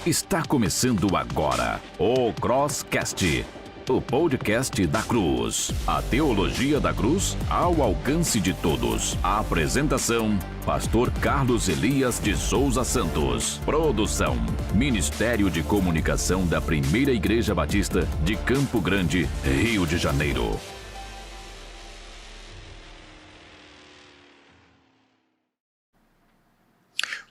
Está começando agora o Crosscast, o podcast da Cruz. A teologia da cruz ao alcance de todos. A apresentação, Pastor Carlos Elias de Souza Santos. Produção, Ministério de Comunicação da Primeira Igreja Batista de Campo Grande, Rio de Janeiro.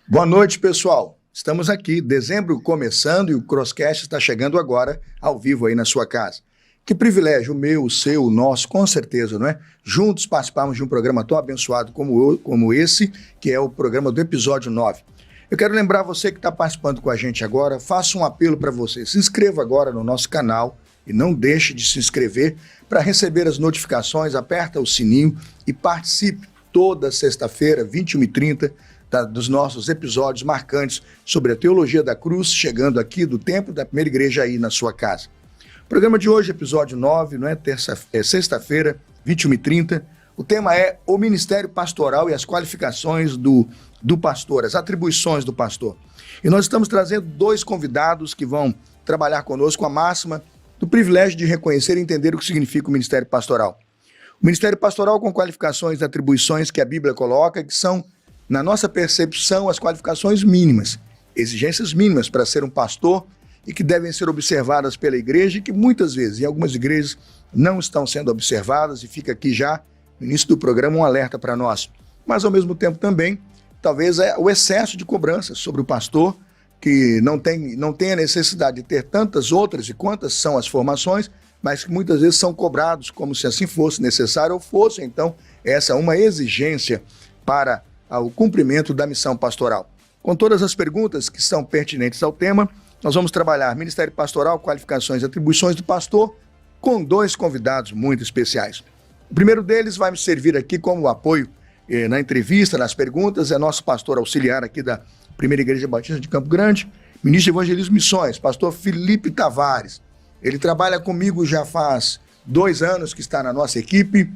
Boa noite, pessoal. Estamos aqui, dezembro começando e o Crosscast está chegando agora, ao vivo aí na sua casa. Que privilégio, o meu, o seu, o nosso, com certeza, não é? Juntos participarmos de um programa tão abençoado como esse, que é o programa do episódio 9. Eu quero lembrar você que está participando com a gente agora, faço um apelo para você. Se inscreva agora no nosso canal e não deixe de se inscrever para receber as notificações, aperta o sininho e participe toda sexta-feira, 21h30, dos nossos episódios marcantes sobre a teologia da cruz, chegando aqui do templo da Primeira Igreja aí na sua casa. O programa de hoje, episódio 9, não é? Sexta-feira, 21h30. O tema é o ministério pastoral e as qualificações do pastor, as atribuições do pastor. E nós estamos trazendo dois convidados que vão trabalhar conosco a máxima do privilégio de reconhecer e entender o que significa o ministério pastoral. O ministério pastoral com qualificações e atribuições que a Bíblia coloca, que são, na nossa percepção, as qualificações mínimas, exigências mínimas para ser um pastor e que devem ser observadas pela igreja e que muitas vezes, em algumas igrejas, não estão sendo observadas, e fica aqui já, no início do programa, um alerta para nós. Mas, ao mesmo tempo, também, talvez é o excesso de cobranças sobre o pastor, que não tem a necessidade de ter tantas outras e quantas são as formações, mas que muitas vezes são cobrados como se assim fosse necessário ou fosse, então, essa é uma exigência para o cumprimento da missão pastoral. Com todas as perguntas que são pertinentes ao tema, nós vamos trabalhar Ministério Pastoral, qualificações e atribuições do pastor, com dois convidados muito especiais. O primeiro deles vai me servir aqui como apoio na entrevista, nas perguntas, é nosso pastor auxiliar aqui da Primeira Igreja Batista de Campo Grande, ministro de Evangelismo e Missões, pastor Felipe Tavares. Ele trabalha comigo já faz 2 anos que está na nossa equipe.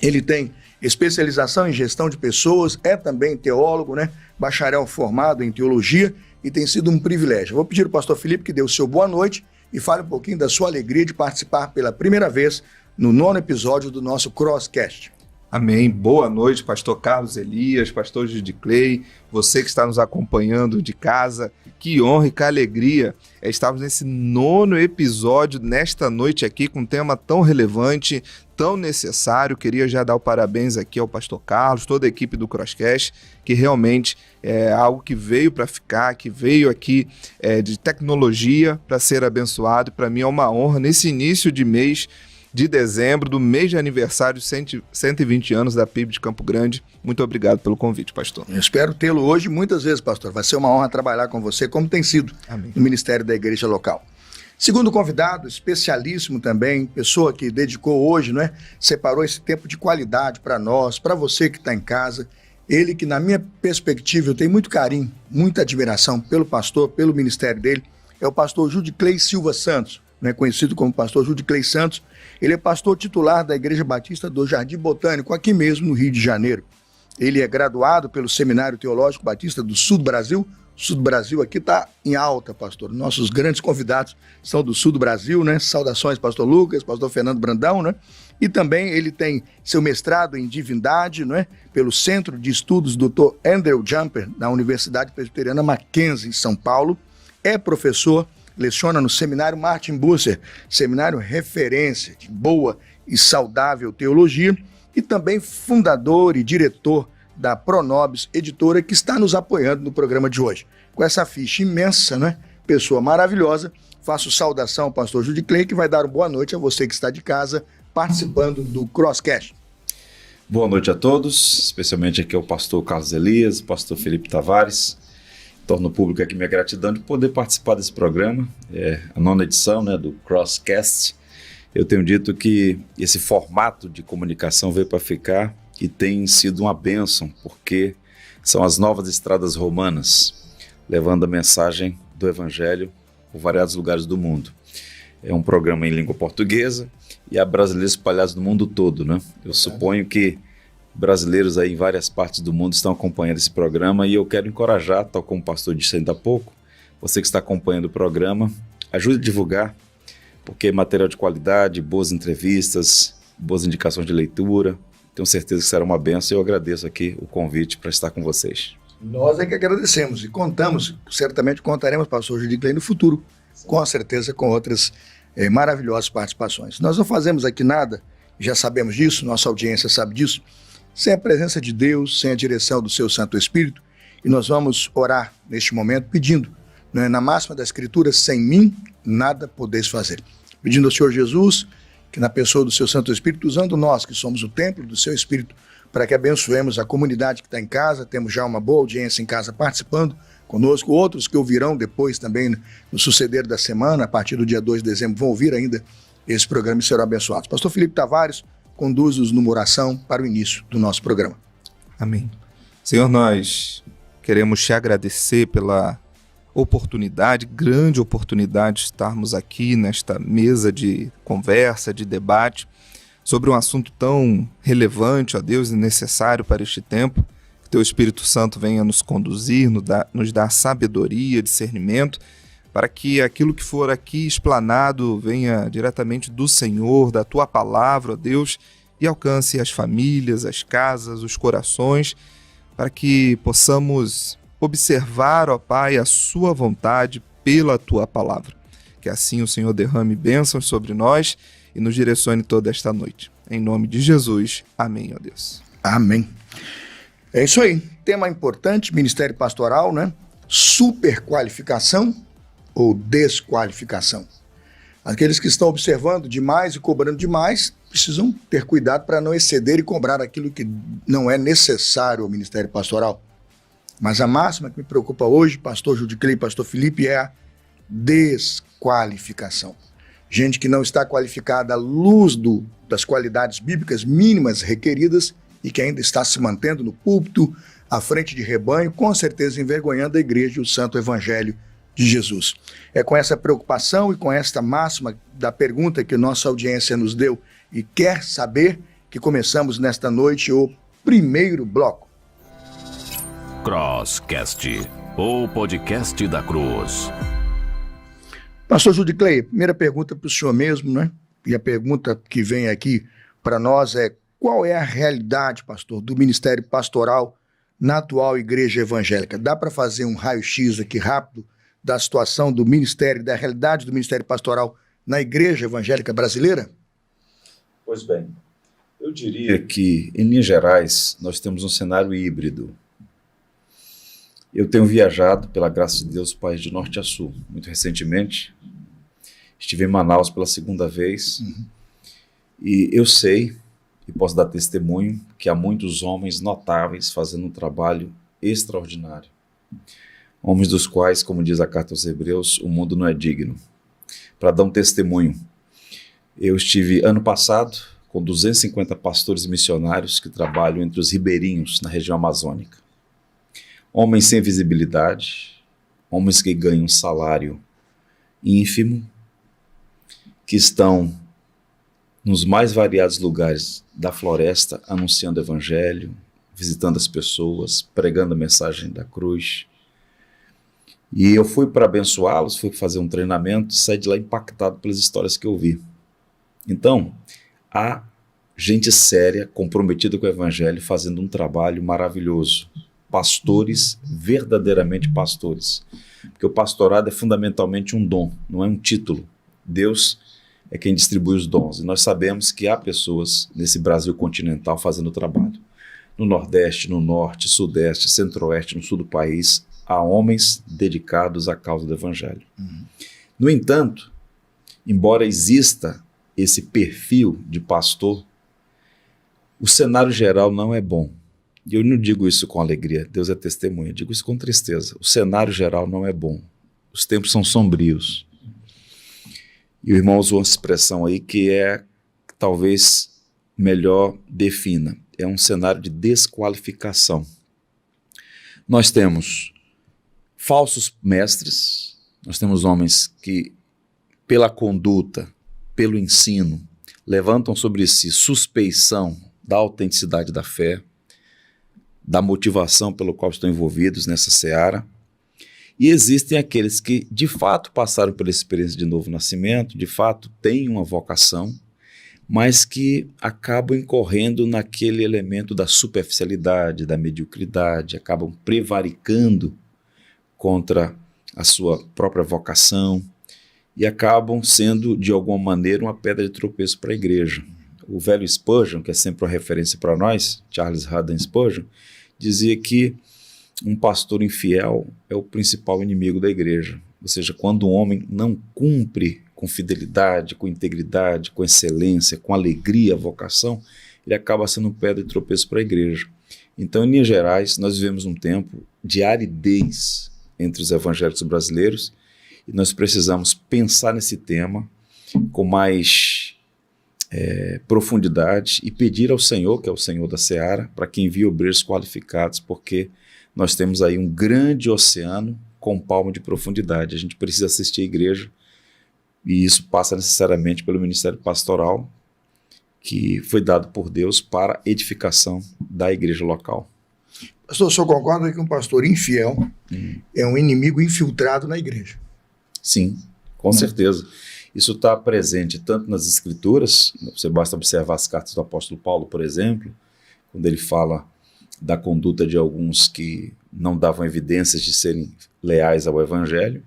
Ele tem especialização em gestão de pessoas, é também teólogo, né? Bacharel formado em teologia, e tem sido um privilégio. Vou pedir ao pastor Felipe que dê o seu boa noite e fale um pouquinho da sua alegria de participar pela primeira vez no 9º episódio do nosso Crosscast. Amém. Boa noite, pastor Carlos Elias, pastor Judy Clay, você que está nos acompanhando de casa. Que honra e que alegria estarmos nesse 9º episódio, nesta noite aqui, com um tema tão relevante, tão necessário. Queria já dar o parabéns aqui ao pastor Carlos, toda a equipe do Crosscast, que realmente é algo que veio para ficar, que veio aqui de tecnologia para ser abençoado. Para mim é uma honra, nesse início de mês de dezembro, do mês de aniversário, 120 anos da PIB de Campo Grande. Muito obrigado pelo convite, pastor. Eu espero tê-lo hoje muitas vezes, pastor. Vai ser uma honra trabalhar com você, como tem sido. Amém. No Ministério da Igreja Local. Segundo convidado, especialíssimo também, pessoa que dedicou hoje, não é? Separou esse tempo de qualidade para nós, para você que está em casa. Ele que, na minha perspectiva, eu tenho muito carinho, muita admiração pelo pastor, pelo ministério dele, é o pastor Judy Clay Silva Santos, né? Conhecido como pastor Judy Clay Santos. Ele é pastor titular da Igreja Batista do Jardim Botânico, aqui mesmo no Rio de Janeiro. Ele é graduado pelo Seminário Teológico Batista do Sul do Brasil. O Sul do Brasil aqui está em alta, pastor. Nossos grandes convidados são do Sul do Brasil, né? Saudações, pastor Lucas, pastor Fernando Brandão, né? E também ele tem seu mestrado em divindade, não é? Pelo Centro de Estudos Dr. Andrew Jumper, da Universidade Presbiteriana Mackenzie, em São Paulo. É professor, leciona no Seminário Martin Bucer, seminário referência de boa e saudável teologia, e também fundador e diretor da Pronobis Editora, que está nos apoiando no programa de hoje. Com essa ficha imensa, né? Pessoa maravilhosa, faço saudação ao pastor Judy Clay, que vai dar uma boa noite a você que está de casa participando do Crosscast. Boa noite a todos, especialmente aqui ao pastor Carlos Elias, pastor Felipe Tavares. Torno público aqui minha gratidão de poder participar desse programa, a 9ª edição, né, do Crosscast. Eu tenho dito que esse formato de comunicação veio para ficar e tem sido uma bênção, porque são as novas estradas romanas, levando a mensagem do Evangelho por variados lugares do mundo. É um programa em língua portuguesa e há brasileiros espalhados no mundo todo, né? Eu suponho que brasileiros aí em várias partes do mundo estão acompanhando esse programa e eu quero encorajar, tal como o pastor disse ainda há pouco, Você que está acompanhando o programa, ajude a divulgar, porque é material de qualidade, boas entrevistas, boas indicações de leitura. Tenho certeza que será uma bênção e eu agradeço aqui o convite para estar com vocês. Nós é que agradecemos e contamos, certamente contaremos, pastor Judy Clay, no futuro, com certeza com outras maravilhosas participações. Nós não fazemos aqui nada, já sabemos disso, nossa audiência sabe disso, sem a presença de Deus, sem a direção do seu Santo Espírito, e nós vamos orar neste momento pedindo, na máxima da Escritura, sem mim nada podeis fazer. Pedindo ao Senhor Jesus que na pessoa do seu Santo Espírito, usando nós que somos o templo do seu Espírito, para que abençoemos a comunidade que está em casa, temos já uma boa audiência em casa participando conosco, outros que ouvirão depois também no suceder da semana, a partir do dia 2 de dezembro, vão ouvir ainda esse programa e serão abençoados. Pastor Felipe Tavares conduz-nos numa oração para o início do nosso programa. Amém. Senhor, nós queremos te agradecer pela oportunidade, grande oportunidade de estarmos aqui nesta mesa de conversa, de debate, sobre um assunto tão relevante, ó Deus, e necessário para este tempo. Que Teu Espírito Santo venha nos conduzir, nos dar sabedoria, discernimento, para que aquilo que for aqui explanado venha diretamente do Senhor, da Tua palavra, ó Deus, e alcance as famílias, as casas, os corações, para que possamos observar, ó Pai, a Sua vontade pela Tua palavra. Que assim o Senhor derrame bênçãos sobre nós e nos direcione toda esta noite. Em nome de Jesus, amém, ó Deus. Amém. É isso aí. Tema importante, ministério pastoral, né? Superqualificação ou desqualificação. Aqueles que estão observando demais e cobrando demais precisam ter cuidado para não exceder e cobrar aquilo que não é necessário ao ministério pastoral. Mas a máxima que me preocupa hoje, pastor Judy Clay e pastor Felipe, é a desqualificação. Gente que não está qualificada à luz das qualidades bíblicas mínimas requeridas e que ainda está se mantendo no púlpito, à frente de rebanho, com certeza envergonhando a igreja e o santo evangelho de Jesus. É com essa preocupação e com esta máxima da pergunta que nossa audiência nos deu e quer saber que começamos nesta noite o primeiro bloco. Crosscast, o podcast da Cruz. Pastor Judy Clay, primeira pergunta para o senhor mesmo, né? E a pergunta que vem aqui para nós é: qual é a realidade, pastor, do ministério pastoral na atual igreja evangélica? Dá para fazer um raio-x aqui rápido da situação do ministério, da realidade do ministério pastoral na igreja evangélica brasileira? Pois bem, eu diria que, em linhas gerais, nós temos um cenário híbrido. Eu tenho viajado, pela graça de Deus, país de norte a sul. Muito recentemente, estive em Manaus pela segunda vez, e eu sei, e posso dar testemunho, que há muitos homens notáveis fazendo um trabalho extraordinário. Homens dos quais, como diz a carta aos Hebreus, o mundo não é digno. Para dar um testemunho, eu estive ano passado com 250 pastores e missionários que trabalham entre os ribeirinhos na região amazônica. Homens sem visibilidade, homens que ganham um salário ínfimo, que estão nos mais variados lugares da floresta anunciando o evangelho, visitando as pessoas, pregando a mensagem da cruz. E eu fui para abençoá-los, fui fazer um treinamento e saí de lá impactado pelas histórias que eu vi. Então, há gente séria, comprometida com o evangelho, fazendo um trabalho maravilhoso. Pastores, verdadeiramente pastores. Porque o pastorado é fundamentalmente um dom, não é um título. Deus é quem distribui os dons. E nós sabemos que há pessoas nesse Brasil continental fazendo o trabalho. No Nordeste, no Norte, Sudeste, Centro-Oeste, no Sul do país, há homens dedicados à causa do Evangelho. No entanto, embora exista esse perfil de pastor, o cenário geral não é bom. E eu não digo isso com alegria, Deus é testemunha, eu digo isso com tristeza. O cenário geral não é bom. Os tempos são sombrios. E o irmão usou uma expressão aí que talvez melhor defina. É um cenário de desqualificação. Nós temos falsos mestres, nós temos homens que, pela conduta, pelo ensino, levantam sobre si suspeição da autenticidade da fé, da motivação pelo qual estão envolvidos nessa seara. E existem aqueles que, de fato, passaram pela experiência de novo nascimento, de fato, têm uma vocação, mas que acabam incorrendo naquele elemento da superficialidade, da mediocridade, acabam prevaricando contra a sua própria vocação e acabam sendo, de alguma maneira, uma pedra de tropeço para a igreja. O velho Spurgeon, que é sempre uma referência para nós, Charles Haddon Spurgeon, dizia que um pastor infiel é o principal inimigo da igreja. Ou seja, quando um homem não cumpre com fidelidade, com integridade, com excelência, com alegria a vocação, ele acaba sendo um pedra de tropeço para a igreja. Então, em linhas gerais, nós vivemos um tempo de aridez entre os evangélicos brasileiros e nós precisamos pensar nesse tema com mais profundidade e pedir ao Senhor, que é o Senhor da Seara, para que envie obreiros qualificados, porque nós temos aí um grande oceano com palmo de profundidade. A gente precisa assistir a igreja e isso passa necessariamente pelo ministério pastoral que foi dado por Deus para edificação da igreja local. Pastor, o senhor concorda que um pastor infiel é um inimigo infiltrado na igreja? Sim, com certeza. Isso está presente tanto nas Escrituras, você basta observar as cartas do apóstolo Paulo, por exemplo, quando ele fala da conduta de alguns que não davam evidências de serem leais ao Evangelho,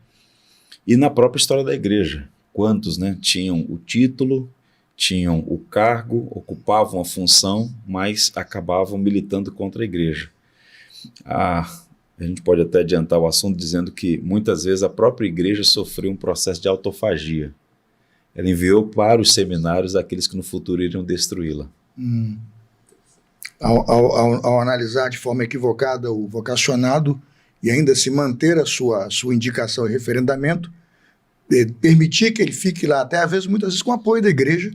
e na própria história da igreja, quantos tinham o título, tinham o cargo, ocupavam a função, mas acabavam militando contra a igreja. A gente pode até adiantar o assunto dizendo que muitas vezes a própria igreja sofreu um processo de autofagia. Ela enviou para os seminários aqueles que no futuro iriam destruí-la. Ao analisar de forma equivocada o vocacionado e ainda se manter a sua indicação e referendamento, permitir que ele fique lá, até às vezes, muitas vezes com apoio da igreja,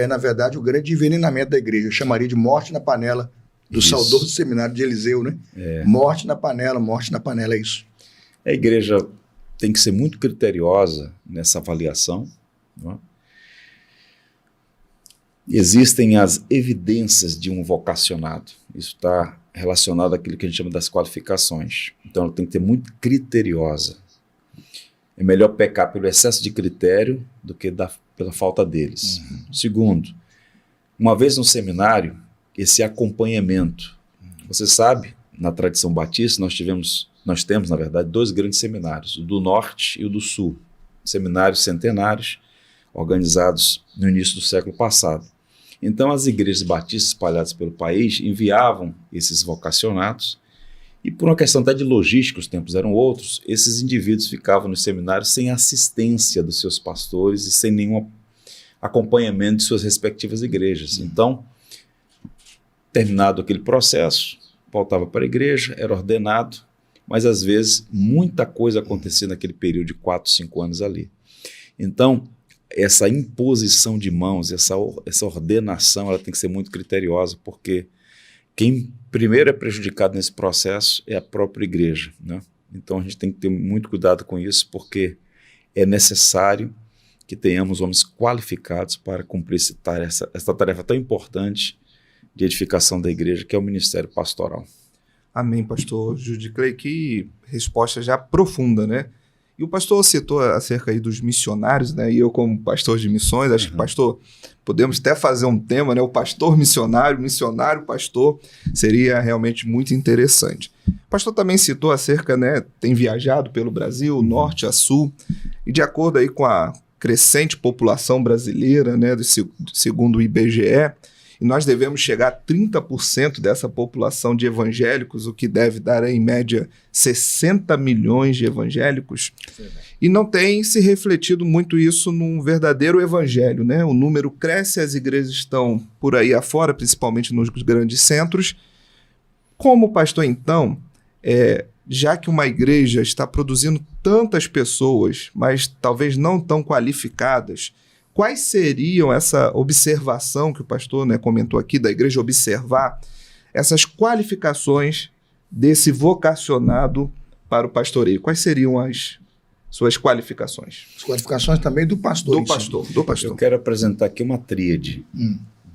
na verdade, o grande envenenamento da igreja. Eu chamaria de morte na panela do saudoso seminário de Eliseu, né? Morte na panela, é isso. A igreja tem que ser muito criteriosa nessa avaliação. Não é? Existem as evidências de um vocacionado. Isso está relacionado àquilo que a gente chama das qualificações. Então, ela tem que ter muito criteriosa. É melhor pecar pelo excesso de critério do que pela falta deles. Segundo, uma vez no seminário, esse acompanhamento. Você sabe, na tradição batista, nós temos, na verdade, 2 grandes seminários, o do Norte e o do Sul. Seminários centenários, organizados no início do século passado. Então, as igrejas batistas espalhadas pelo país enviavam esses vocacionados e, por uma questão até de logística, os tempos eram outros, esses indivíduos ficavam nos seminários sem assistência dos seus pastores e sem nenhum acompanhamento de suas respectivas igrejas. Então, terminado aquele processo, voltava para a igreja, era ordenado, mas às vezes muita coisa acontecia naquele período de 4, 5 anos ali. Então, essa imposição de mãos, essa ordenação, ela tem que ser muito criteriosa, porque quem primeiro é prejudicado nesse processo é a própria igreja, né? Então a gente tem que ter muito cuidado com isso, porque é necessário que tenhamos homens qualificados para cumprir essa tarefa tão importante de edificação da igreja, que é o ministério pastoral. Amém, pastor Judiclei, que resposta já profunda, né? E o pastor citou acerca aí dos missionários, né? E eu, como pastor de missões, acho que, pastor, podemos até fazer um tema, né? O pastor missionário, pastor, seria realmente muito interessante. O pastor também citou acerca, né? Tem viajado pelo Brasil, norte a sul, e de acordo aí com a crescente população brasileira, né? Segundo o IBGE, e nós devemos chegar a 30% dessa população de evangélicos, o que deve dar, em média, 60 milhões de evangélicos. Sim. E não tem se refletido muito isso num verdadeiro evangelho, né? O número cresce, as igrejas estão por aí afora, principalmente nos grandes centros. Como pastor, então, já que uma igreja está produzindo tantas pessoas, mas talvez não tão qualificadas, quais seriam essa observação que o pastor, né, comentou aqui, da igreja observar, essas qualificações desse vocacionado para o pastoreio? Quais seriam as suas qualificações? As qualificações também do pastor. Do pastor. Eu quero apresentar aqui uma tríade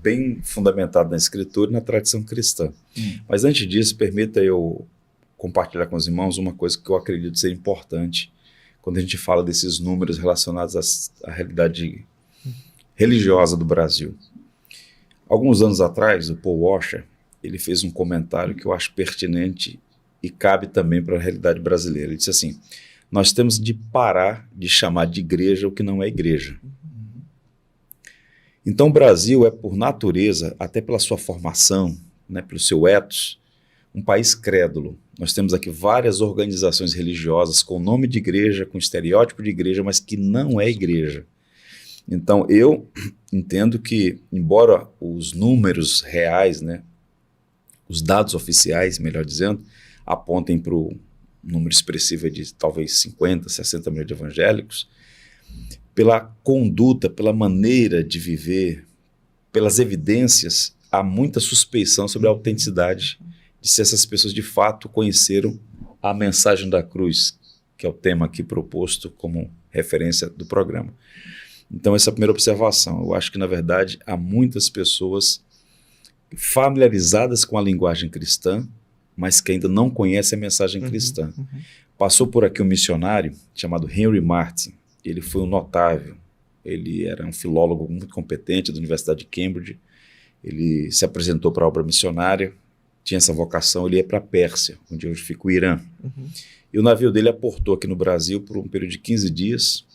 bem fundamentada na Escritura e na tradição cristã. Mas antes disso, permita eu compartilhar com os irmãos uma coisa que eu acredito ser importante quando a gente fala desses números relacionados à realidade religiosa do Brasil. Alguns anos atrás, o Paul Washer, ele fez um comentário que eu acho pertinente e cabe também para a realidade brasileira. Ele disse assim: nós temos de parar de chamar de igreja o que não é igreja. Então o Brasil é, por natureza, até pela sua formação, né, pelo seu ethos, um país crédulo. Nós temos aqui várias organizações religiosas com nome de igreja, com estereótipo de igreja, mas que não é igreja. Então eu entendo que, embora os números reais, né, os dados oficiais, melhor dizendo, apontem para o número expressivo de talvez 50, 60 milhões de evangélicos, pela conduta, pela maneira de viver, pelas evidências, há muita suspeição sobre a autenticidade de se essas pessoas de fato conheceram a mensagem da cruz, que é o tema aqui proposto como referência do programa. Então essa é a primeira observação. Eu acho que, na verdade, há muitas pessoas familiarizadas com a linguagem cristã, mas que ainda não conhecem a mensagem cristã. Passou por aqui um missionário chamado Henry Martin. Ele foi um notável, ele era um filólogo muito competente da Universidade de Cambridge, ele se apresentou para a obra missionária, tinha essa vocação, ele ia para a Pérsia, onde hoje fica o Irã. E o navio dele aportou aqui no Brasil por um período de 15 dias,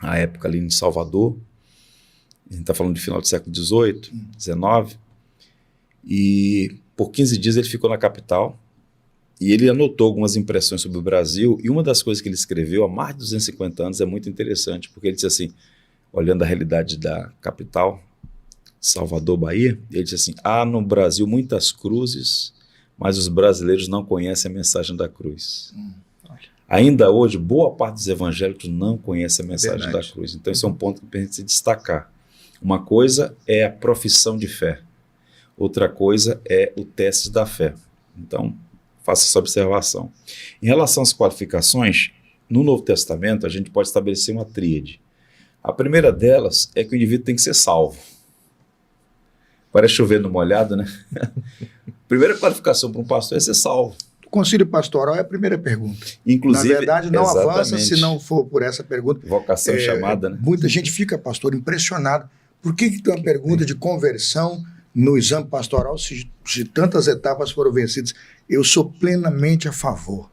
à época ali em Salvador, a gente está falando de final do século XVIII, XIX, e por 15 dias ele ficou na capital, e ele anotou algumas impressões sobre o Brasil, e uma das coisas que ele escreveu há mais de 250 anos é muito interessante, porque ele disse assim, olhando a realidade da capital, Salvador, Bahia, ele disse assim: há no Brasil muitas cruzes, mas os brasileiros não conhecem a mensagem da cruz. Ainda hoje, boa parte dos evangélicos não conhece a mensagem da cruz. Então esse é um ponto que a gente se destacar. Uma coisa é a profissão de fé, outra coisa é o teste da fé. Então, faça essa observação. Em relação às qualificações, no Novo Testamento a gente pode estabelecer uma tríade. A primeira delas é que o indivíduo tem que ser salvo. Parece chover no molhado, né? Primeira qualificação para um pastor é ser salvo. O concílio pastoral é a primeira pergunta. Inclusive, na verdade, não exatamente, avança se não for por essa pergunta. Vocação chamada, né? Muita gente fica, pastor, impressionado. Por que tem uma pergunta de conversão no exame pastoral se tantas etapas foram vencidas? Eu sou plenamente a favor.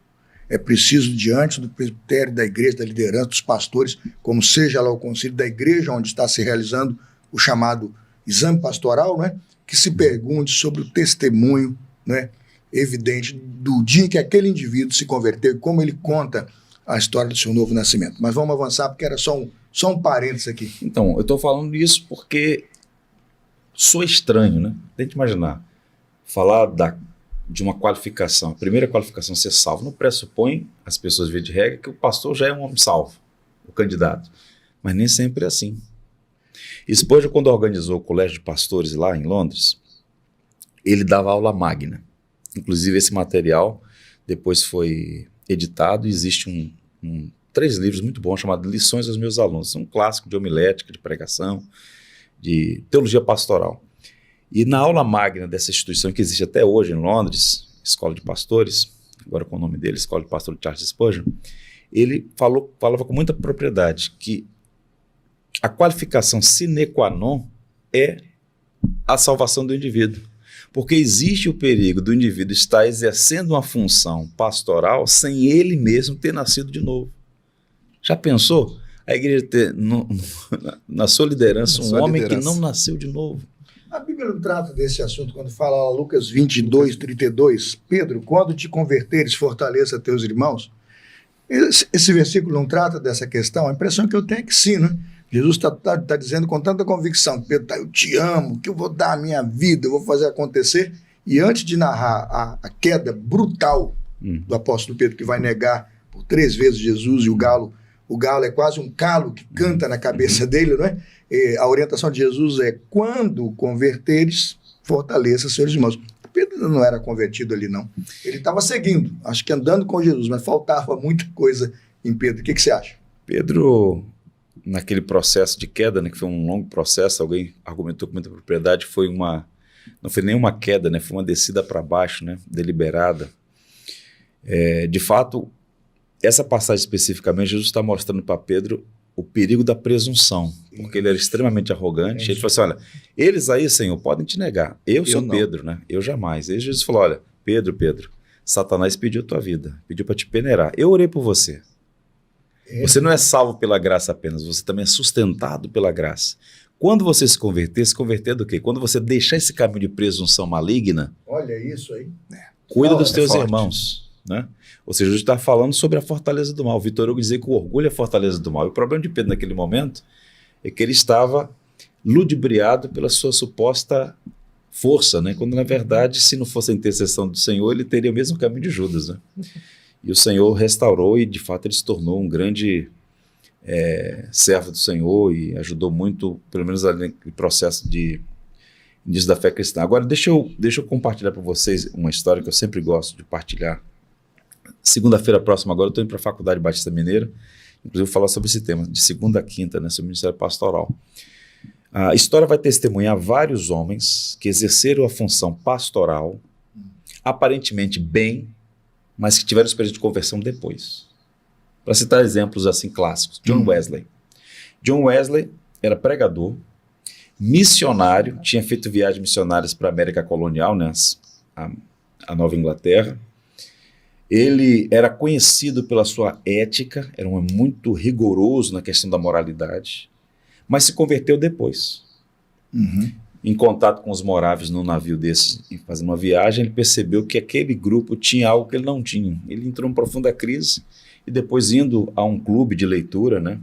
É preciso, diante do presbitério da igreja, da liderança, dos pastores, como seja lá o concílio da igreja onde está se realizando o chamado exame pastoral, né, que se pergunte sobre o testemunho, né, evidente do dia em que aquele indivíduo se converteu e como ele conta a história do seu novo nascimento. Mas vamos avançar, porque era só um parênteses aqui. Então, eu estou falando isso porque sou estranho, né? Tente imaginar, falar de uma qualificação, a primeira qualificação, ser salvo, não pressupõe, as pessoas via de regra, que o pastor já é um homem salvo, o candidato. Mas nem sempre é assim. Spurgeon, quando organizou o colégio de pastores lá em Londres, ele dava aula magna. Inclusive esse material depois foi editado e existe 3 livros muito bons chamados Lições aos Meus Alunos. Um clássico de homilética, de pregação, de teologia pastoral. E na aula magna dessa instituição que existe até hoje em Londres, Escola de Pastores, agora com o nome dele, Escola de Pastor Charles Spurgeon, ele falava com muita propriedade que a qualificação sine qua non é a salvação do indivíduo. Porque existe o perigo do indivíduo estar exercendo uma função pastoral sem ele mesmo ter nascido de novo. Já pensou? A igreja ter na sua liderança um homem que não nasceu de novo. A Bíblia não trata desse assunto quando fala lá, Lucas 22, 32. Pedro, quando te converteres, fortaleça teus irmãos. Esse versículo não trata dessa questão. A impressão que eu tenho é que sim, né? Jesus está dizendo com tanta convicção, Pedro, eu te amo, que eu vou dar a minha vida, eu vou fazer acontecer. E antes de narrar a queda brutal do apóstolo Pedro, que vai negar por 3 vezes Jesus, e o galo é quase um calo que canta na cabeça dele, não é? E a orientação de Jesus é: quando converteres, fortaleça seus irmãos. Pedro não era convertido ali, não. Ele estava seguindo, acho que andando com Jesus, mas faltava muita coisa em Pedro. O que você acha? Pedro, naquele processo de queda, né, que foi um longo processo, alguém argumentou com muita propriedade, não foi nem uma queda, né, foi uma descida para baixo, né, deliberada. De fato, essa passagem especificamente, Jesus está mostrando para Pedro o perigo da presunção, porque ele era extremamente arrogante. Ele falou assim, olha, eles aí, Senhor, podem te negar. Eu sou Pedro, né? Eu jamais. Aí Jesus falou, olha, Pedro, Satanás pediu a tua vida, pediu para te peneirar. Eu orei por você. Você não é salvo pela graça apenas, você também é sustentado pela graça. Quando você se converter do quê? Quando você deixar esse caminho de presunção maligna, olha isso aí. Cuida dos teus irmãos, né? Ou seja, a gente está falando sobre a fortaleza do mal. O Vitor Hugo dizia que o orgulho é a fortaleza do mal. E o problema de Pedro naquele momento é que ele estava ludibriado pela sua suposta força, né? Quando na verdade, se não fosse a intercessão do Senhor, ele teria o mesmo caminho de Judas, né? E o Senhor restaurou e de fato ele se tornou um grande servo do Senhor e ajudou muito, pelo menos ali no processo de início da fé cristã. Agora deixa eu compartilhar para vocês uma história que eu sempre gosto de partilhar. Segunda-feira próxima agora eu estou indo para a Faculdade Batista Mineira, inclusive vou falar sobre esse tema, de segunda a quinta, né, sobre o Ministério Pastoral. A história vai testemunhar vários homens que exerceram a função pastoral, aparentemente bem, mas que tiveram experiência de conversão depois. Para citar exemplos assim clássicos, John Wesley. John Wesley era pregador, missionário, tinha feito viagens missionárias para a América colonial, né, a Nova Inglaterra. Ele era conhecido pela sua ética, era um homem muito rigoroso na questão da moralidade, mas se converteu depois. Em contato com os moráveis num navio desses, fazendo uma viagem, ele percebeu que aquele grupo tinha algo que ele não tinha. Ele entrou em profunda crise e depois indo a um clube de leitura, né,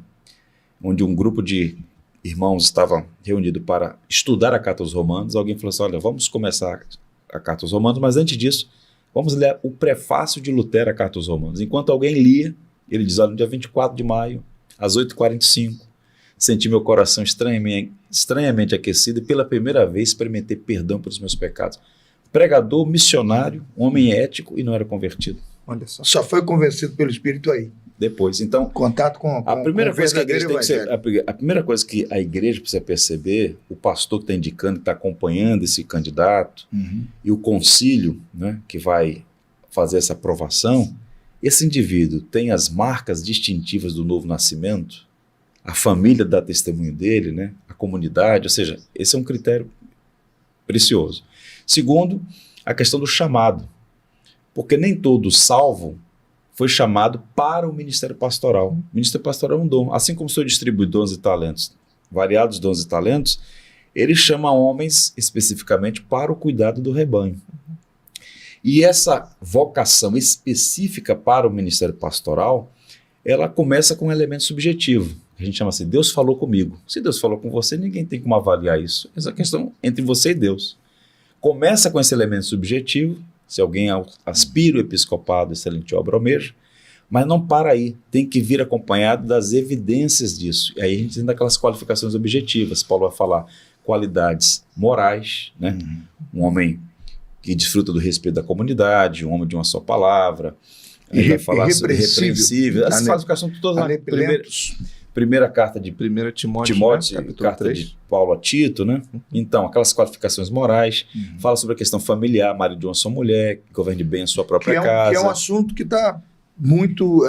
onde um grupo de irmãos estava reunido para estudar a Carta aos Romanos, alguém falou assim, olha, vamos começar a Carta aos Romanos, mas antes disso, vamos ler o prefácio de Lutero à Carta aos Romanos. Enquanto alguém lia, ele diz, olha, no dia 24 de maio, às 8h45, senti meu coração estranhamente aquecido e pela primeira vez experimentei perdão pelos meus pecados. Pregador, missionário, homem ético e não era convertido. Olha só. Só foi convencido pelo Espírito aí. Depois, então, contato com a primeira com coisa que a igreja tem que verdadeiro ser, a primeira coisa que a igreja precisa perceber, o pastor que está indicando, que está acompanhando esse candidato, e o concílio, né, que vai fazer essa aprovação, esse indivíduo tem as marcas distintivas do novo nascimento, a família dá testemunho dele, né, a comunidade, ou seja, esse é um critério precioso. Segundo, a questão do chamado, porque nem todo salvo foi chamado para o ministério pastoral. O ministério pastoral é um dom. Assim como o Senhor distribui dons e talentos, variados dons e talentos, ele chama homens especificamente para o cuidado do rebanho. E essa vocação específica para o ministério pastoral, ela começa com um elemento subjetivo. A gente chama assim, Deus falou comigo. Se Deus falou com você, ninguém tem como avaliar isso. Essa é a questão entre você e Deus. Começa com esse elemento subjetivo. Se alguém aspira o episcopado, excelente obra almeja, mas não para aí, tem que vir acompanhado das evidências disso. E aí a gente tem aquelas qualificações objetivas. Paulo vai falar qualidades morais, né? Um homem que desfruta do respeito da comunidade, um homem de uma só palavra, ele vai falar sobre irrepreensível. Essas qualificações todas na primeira carta de 1 Timóteo, né? Carta 3. De Paulo a Tito, né? Então, aquelas qualificações morais, fala sobre a questão familiar, marido de uma só mulher, que governe bem a sua própria casa. Que é um assunto que está muito,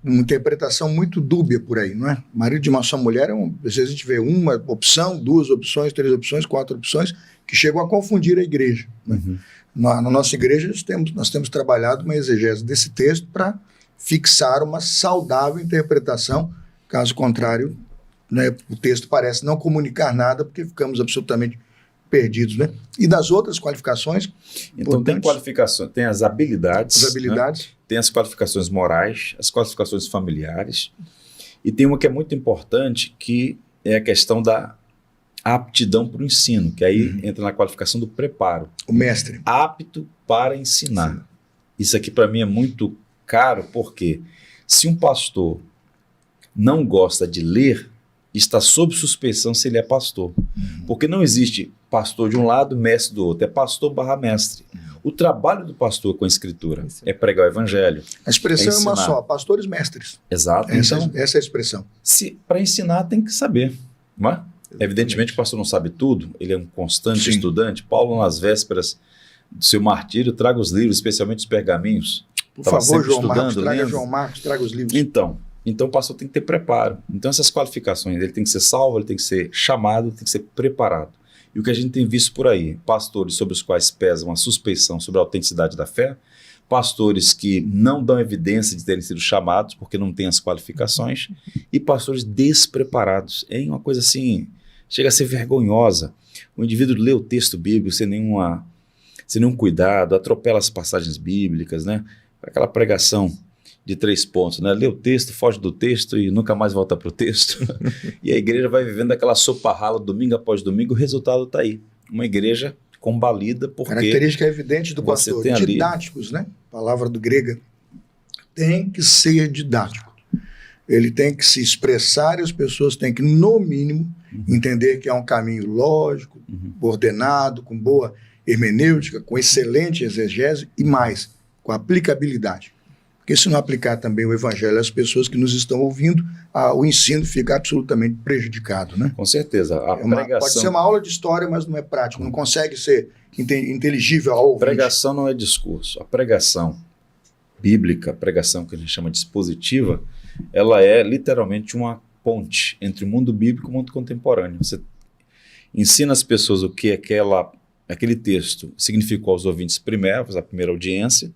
uma interpretação muito dúbia por aí, não é? Marido de uma só mulher, às vezes a gente vê uma opção, duas opções, três opções, quatro opções, que chegam a confundir a igreja. Né? Na nossa igreja, nós temos trabalhado uma exegese desse texto para fixar uma saudável interpretação. Caso contrário, né, o texto parece não comunicar nada, porque ficamos absolutamente perdidos, né? E das outras qualificações? Então tem qualificações, tem as habilidades, né? Tem as qualificações morais, as qualificações familiares, e tem uma que é muito importante, que é a questão da aptidão para o ensino, que aí entra na qualificação do preparo. O mestre. Apto para ensinar. Sim. Isso aqui para mim é muito caro, porque se um pastor não gosta de ler, está sob suspeição se ele é pastor. Porque não existe pastor de um lado, mestre do outro. É pastor barra mestre. O trabalho do pastor com a escritura é pregar o evangelho. A expressão é uma só, pastores mestres. Exato. Essa é a expressão. Para ensinar tem que saber, não é? Evidentemente o pastor não sabe tudo, ele é um constante estudante. Paulo, nas vésperas do seu martírio, traga os livros, especialmente os pergaminhos. Por Tava favor, sempre João Marcos, estudando, traga lendo. João Marcos, traga os livros. Então o pastor tem que ter preparo. Então essas qualificações, ele tem que ser salvo, ele tem que ser chamado, tem que ser preparado. E o que a gente tem visto por aí, pastores sobre os quais pesa uma suspeição sobre a autenticidade da fé, pastores que não dão evidência de terem sido chamados porque não têm as qualificações, e pastores despreparados. É uma coisa assim, chega a ser vergonhosa. O indivíduo lê o texto bíblico sem nenhum cuidado, atropela as passagens bíblicas, né? Aquela pregação de 3 pontos, né? Lê o texto, foge do texto e nunca mais volta para o texto. E a igreja vai vivendo aquela sopa rala domingo após domingo, o resultado está aí. Uma igreja combalida porque... Característica evidente do você pastor, tem ali- didáticos, né? Palavra do grega. Tem que ser didático. Ele tem que se expressar e as pessoas têm que, no mínimo, entender que é um caminho lógico, ordenado, com boa hermenêutica, com excelente exegese e mais, com aplicabilidade. Porque se não aplicar também o evangelho às pessoas que nos estão ouvindo, o ensino fica absolutamente prejudicado, né? Com certeza. A pregação... Pode ser uma aula de história, mas não é prático, não consegue ser inteligível ao ouvinte. Pregação não é discurso. A pregação bíblica, a pregação que a gente chama de expositiva, ela é literalmente uma ponte entre o mundo bíblico e o mundo contemporâneo. Você ensina as pessoas o que aquele texto significou aos ouvintes primeros, a primeira audiência,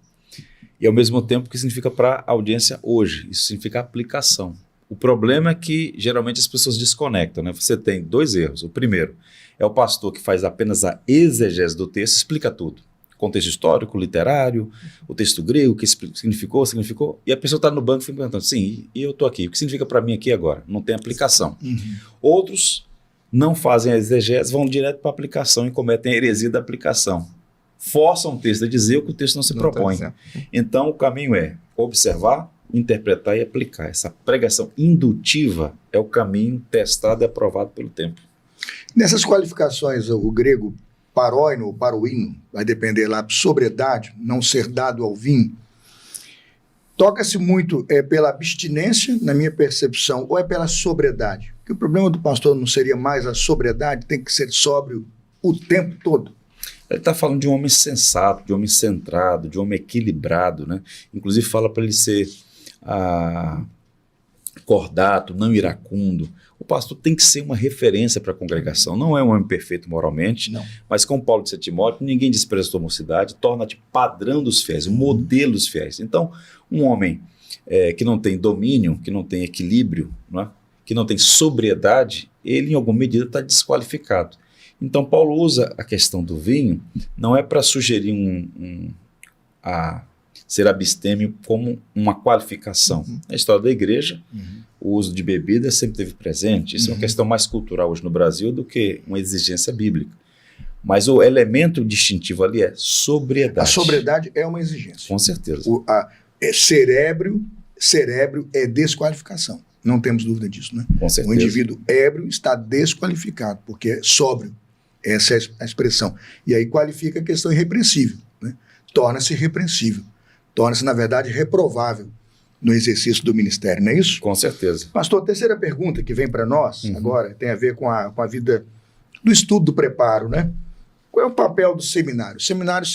e ao mesmo tempo o que significa para a audiência hoje. Isso significa aplicação. O problema é que geralmente as pessoas desconectam, né? Você tem 2 erros. O primeiro é o pastor que faz apenas a exegese do texto, explica tudo. Contexto histórico, literário, o texto grego, o que significou, e a pessoa está no banco e fica perguntando, sim, e eu estou aqui, o que significa para mim aqui agora? Não tem aplicação. Outros não fazem a exegese, vão direto para a aplicação e cometem a heresia da aplicação. Forçam o texto a dizer o que o texto não se propõe. Então o caminho é observar, interpretar e aplicar. Essa pregação indutiva é o caminho testado e aprovado pelo tempo. Nessas qualificações, o grego paróino ou paroíno, vai depender lá, sobriedade, não ser dado ao vinho, toca-se muito pela abstinência, na minha percepção, ou é pela sobriedade? Porque o problema do pastor não seria mais a sobriedade, tem que ser sóbrio o tempo todo. Ele está falando de um homem sensato, de um homem centrado, de um homem equilibrado, né? Inclusive fala para ele ser cordato, não iracundo. O pastor tem que ser uma referência para a congregação. Não é um homem perfeito moralmente, Não. mas como Paulo disse a Timóteo, ninguém despreza a tua mocidade, torna-te padrão dos fiéis, um modelo dos fiéis. Então, um homem que não tem domínio, que não tem equilíbrio, não é? Que não tem sobriedade, ele em alguma medida está desqualificado. Então Paulo usa a questão do vinho, não é para sugerir ser abstêmio como uma qualificação. Na história da igreja, o uso de bebida sempre teve presente. Isso é uma questão mais cultural hoje no Brasil do que uma exigência bíblica. Mas o elemento distintivo ali é sobriedade. A sobriedade é uma exigência. Com certeza. Cerebro é desqualificação. Não temos dúvida disso, né? Com certeza. O indivíduo ébrio está desqualificado, porque é sóbrio. Essa é a expressão. E aí qualifica a questão irrepreensível, né? Torna-se irrepreensível. Torna-se, na verdade, reprovável no exercício do ministério, não é isso? Com certeza. Pastor, a terceira pergunta que vem para nós agora tem a ver com a vida do estudo do preparo, né? Qual é o papel do seminário? O seminário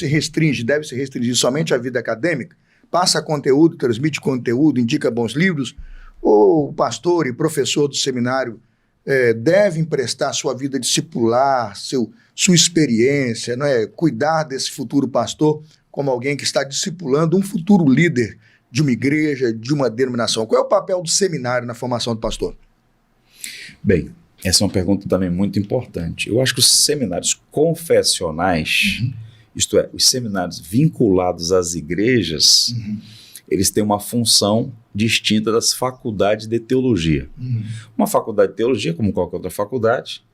deve se restringir somente à vida acadêmica? Passa conteúdo, transmite conteúdo, indica bons livros? Ou o pastor e professor do seminário devem prestar sua vida discipular, sua experiência, não é? Cuidar desse futuro pastor como alguém que está discipulando um futuro líder de uma igreja, de uma denominação? Qual é o papel do seminário na formação do pastor? Bem, essa é uma pergunta também muito importante. Eu acho que os seminários confessionais, isto é, os seminários vinculados às igrejas, eles têm uma função distinta das faculdades de teologia. Uma faculdade de teologia, como qualquer outra faculdade,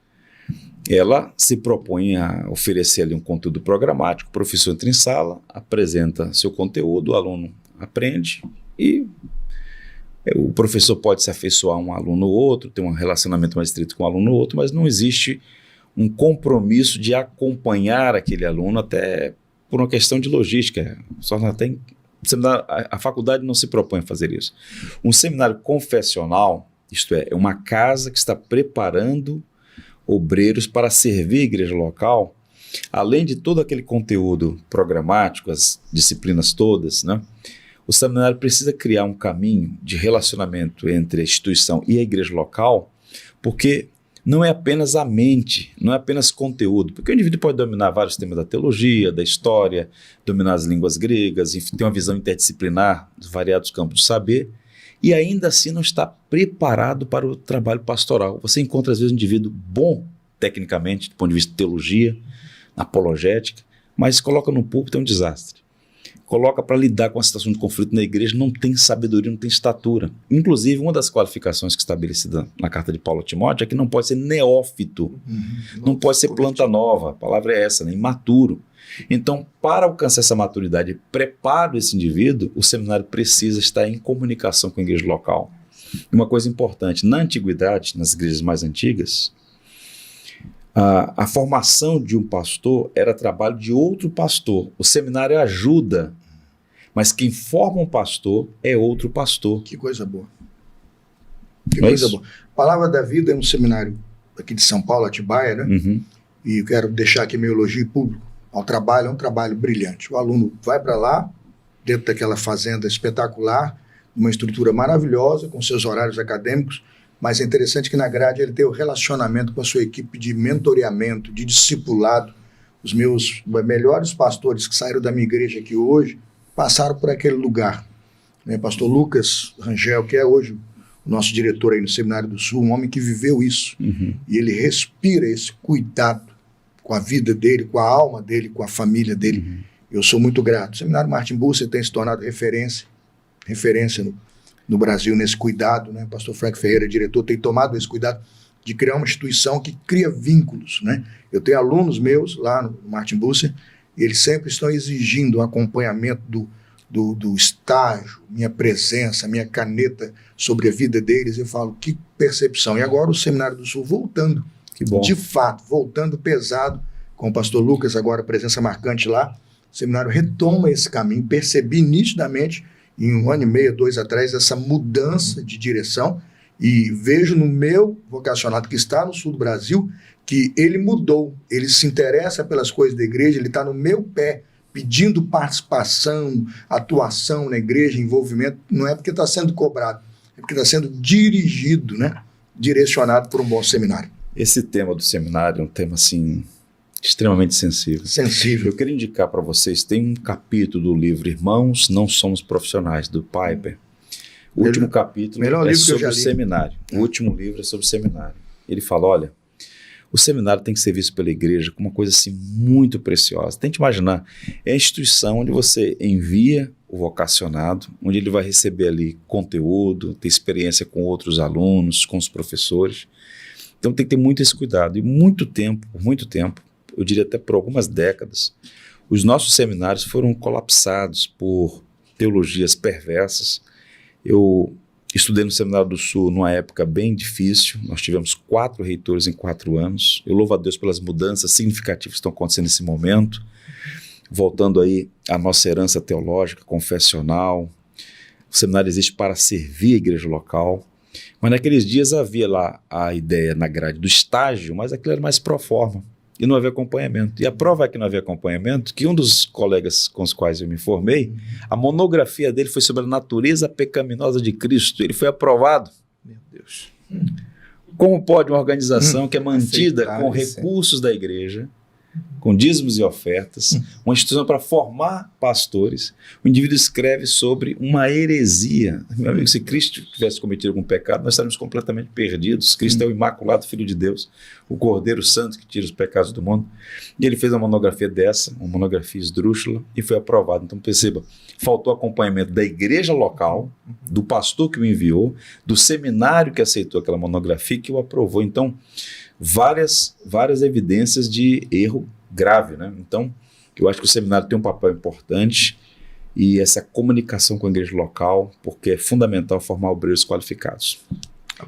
ela se propõe a oferecer ali um conteúdo programático. O professor entra em sala, apresenta seu conteúdo, o aluno aprende e o professor pode se afeiçoar a um aluno ou outro, ter um relacionamento mais estreito com um aluno ou outro, mas não existe um compromisso de acompanhar aquele aluno até por uma questão de logística. Só não tem... A faculdade não se propõe a fazer isso. Um seminário confessional, isto é uma casa que está preparando obreiros para servir a igreja local, além de todo aquele conteúdo programático, as disciplinas todas, né? o seminário precisa criar um caminho de relacionamento entre a instituição e a igreja local, porque não é apenas a mente, não é apenas conteúdo, porque o indivíduo pode dominar vários temas da teologia, da história, dominar as línguas gregas, enfim, ter uma visão interdisciplinar dos variados campos do saber, e ainda assim não está preparado para o trabalho pastoral. Você encontra, às vezes, um indivíduo bom tecnicamente, do ponto de vista de teologia, apologética, mas coloca no púlpito é um desastre. Coloca para lidar com a situação de conflito na igreja, não tem sabedoria, não tem estatura. Inclusive, uma das qualificações que é estabelecida na carta de Paulo a Timóteo é que não pode ser neófito, não pode ser planta nova, a palavra é essa, né? Imaturo. Então, para alcançar essa maturidade e preparo esse indivíduo, o seminário precisa estar em comunicação com a igreja local. E uma coisa importante, na antiguidade, nas igrejas mais antigas, a formação de um pastor era trabalho de outro pastor. O seminário ajuda, mas quem forma um pastor é outro pastor. Que coisa boa. Que coisa boa. Palavra da Vida é um seminário aqui de São Paulo, Atibaia, né? Uhum. E eu quero deixar aqui meu elogio público ao trabalho, é um trabalho brilhante. O aluno vai para lá, dentro daquela fazenda espetacular, uma estrutura maravilhosa, com seus horários acadêmicos, mas é interessante que na grade ele tem o relacionamento com a sua equipe de mentoreamento, de discipulado. Os meus melhores pastores que saíram da minha igreja aqui hoje passaram por aquele lugar. Pastor Lucas Rangel, que é hoje o nosso diretor aí no Seminário do Sul, um homem que viveu isso. Uhum. E ele respira esse cuidado com a vida dele, com a alma dele, com a família dele. Uhum. Eu sou muito grato. O Seminário Martin Bucer tem se tornado referência no Brasil nesse cuidado, né? Pastor Frank Ferreira, diretor, tem tomado esse cuidado de criar uma instituição que cria vínculos, né? Eu tenho alunos meus lá no Martin Bucer, e eles sempre estão exigindo o acompanhamento do estágio, minha presença, minha caneta sobre a vida deles. Eu falo, que percepção. E agora o Seminário do Sul voltando, que bom. De fato, voltando pesado, com o pastor Lucas agora, presença marcante lá, o seminário retoma esse caminho, percebi nitidamente em 1 ano e meio, 2 atrás, essa mudança de direção, e vejo no meu vocacionado que está no sul do Brasil, que ele mudou, ele se interessa pelas coisas da igreja, ele está no meu pé, pedindo participação, atuação na igreja, envolvimento, não é porque está sendo cobrado, é porque está sendo dirigido, né? Direcionado por um bom seminário. Esse tema do seminário é um tema, assim, extremamente sensível. Eu quero indicar para vocês, tem um capítulo do livro Irmãos, Não Somos Profissionais, do Piper. O último capítulo é sobre o seminário. O último livro é sobre o seminário. Ele fala, olha, o seminário tem que ser visto pela igreja como uma coisa assim muito preciosa. Tente imaginar, é a instituição onde você envia o vocacionado, onde ele vai receber ali conteúdo, ter experiência com outros alunos, com os professores. Então tem que ter muito esse cuidado. E por muito tempo, eu diria até por algumas décadas, os nossos seminários foram colapsados por teologias perversas. Eu estudei no Seminário do Sul numa época bem difícil, nós tivemos 4 reitores em 4 anos, eu louvo a Deus pelas mudanças significativas que estão acontecendo nesse momento, voltando aí à nossa herança teológica, confessional. O seminário existe para servir a igreja local, mas naqueles dias havia lá a ideia na grade do estágio, mas aquilo era mais pro forma. E não havia acompanhamento. E a prova é que não havia acompanhamento, que um dos colegas com os quais eu me formei, a monografia dele foi sobre a natureza pecaminosa de Cristo. Ele foi aprovado. Meu Deus. Como pode uma organização que é mantida com recursos da igreja, com dízimos e ofertas, uma instituição para formar pastores, o indivíduo escreve sobre uma heresia. Meu amigo, se Cristo tivesse cometido algum pecado, nós estaríamos completamente perdidos. Cristo é o imaculado Filho de Deus, o Cordeiro Santo que tira os pecados do mundo. E ele fez uma monografia dessa, uma monografia esdrúxula, e foi aprovado. Então perceba, faltou acompanhamento da igreja local, do pastor que o enviou, do seminário que aceitou aquela monografia que o aprovou. Então, várias evidências de erro grave, né? Então, eu acho que o seminário tem um papel importante e essa comunicação com a igreja local, porque é fundamental formar obreiros qualificados.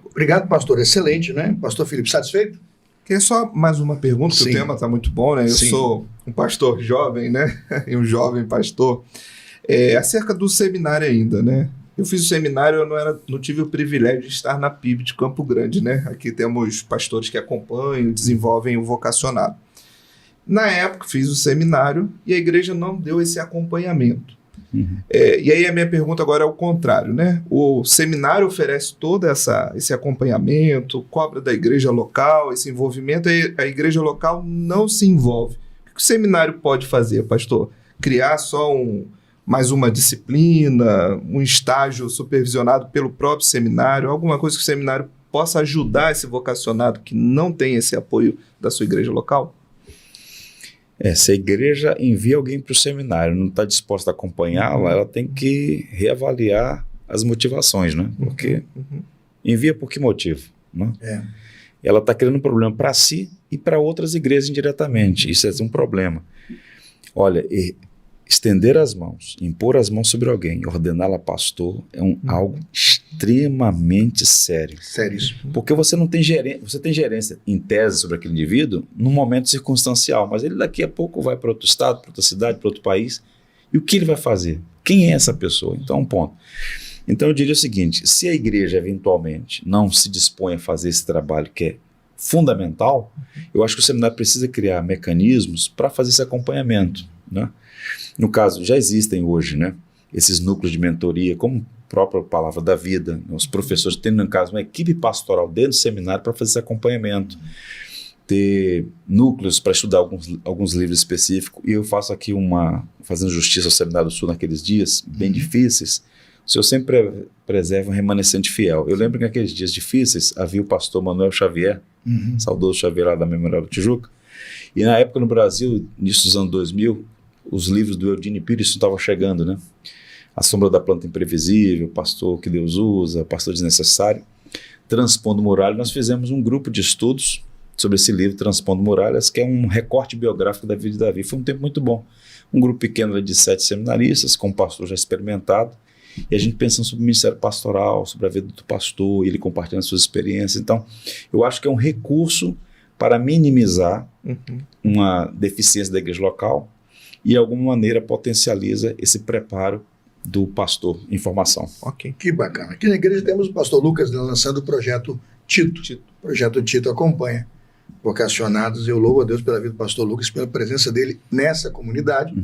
Obrigado, pastor. Excelente, né? Pastor Felipe, satisfeito? Queria só mais uma pergunta, que o tema está muito bom, né? Eu sou um pastor jovem, né? E um jovem pastor. Acerca do seminário ainda, né? Eu fiz o seminário, eu não tive o privilégio de estar na PIB de Campo Grande, né? Aqui temos pastores que acompanham, desenvolvem o vocacionado. Na época, fiz o seminário e a igreja não deu esse acompanhamento. E aí a minha pergunta agora é o contrário, né? O seminário oferece todo esse acompanhamento, cobra da igreja local, esse envolvimento, e a igreja local não se envolve. O que o seminário pode fazer, pastor? Criar só mais uma disciplina, um estágio supervisionado pelo próprio seminário, alguma coisa que o seminário possa ajudar esse vocacionado que não tem esse apoio da sua igreja local? Se a igreja envia alguém para o seminário, não está disposta a acompanhá-la, ela tem que reavaliar as motivações, né? Porque envia por que motivo? Né? Ela está criando um problema para si e para outras igrejas indiretamente. Isso é um problema. Olha, estender as mãos, impor as mãos sobre alguém, ordená-la pastor, é algo extremamente sério. Seríssimo. Porque você não tem gerência, você tem gerência em tese sobre aquele indivíduo num momento circunstancial, mas ele daqui a pouco vai para outro estado, para outra cidade, para outro país, e o que ele vai fazer? Quem é essa pessoa? Então, um ponto. Então eu diria o seguinte, se a igreja eventualmente não se dispõe a fazer esse trabalho que é fundamental, eu acho que o seminário precisa criar mecanismos para fazer esse acompanhamento, né? No caso, já existem hoje, né, esses núcleos de mentoria, como a própria Palavra da Vida, os professores têm, no caso, uma equipe pastoral dentro do seminário para fazer esse acompanhamento, ter núcleos para estudar alguns livros específicos, e eu faço aqui fazendo justiça ao Seminário do Sul naqueles dias bem difíceis, o Senhor sempre preserva um remanescente fiel. Eu lembro que naqueles dias difíceis havia o pastor Manuel Xavier, saudoso Xavier lá da Memorial do Tijuca, e na época no Brasil, início dos anos 2000, os livros do Eudine Pires estavam chegando, né? A Sombra da Planta Imprevisível, Pastor que Deus Usa, Pastor Desnecessário, Transpondo Muralhas. Nós fizemos um grupo de estudos sobre esse livro, Transpondo Muralhas, que é um recorte biográfico da vida de Davi. Foi um tempo muito bom. Um grupo pequeno de 7 seminaristas, com um pastor já experimentado, e a gente pensando sobre o ministério pastoral, sobre a vida do pastor, ele compartilhando suas experiências. Então, eu acho que é um recurso para minimizar uma deficiência da igreja local, e de alguma maneira potencializa esse preparo do pastor em formação. Ok. Que bacana. Aqui na igreja temos o pastor Lucas lançando o projeto Tito. O projeto Tito acompanha vocacionados. Eu louvo a Deus pela vida do pastor Lucas, pela presença dele nessa comunidade.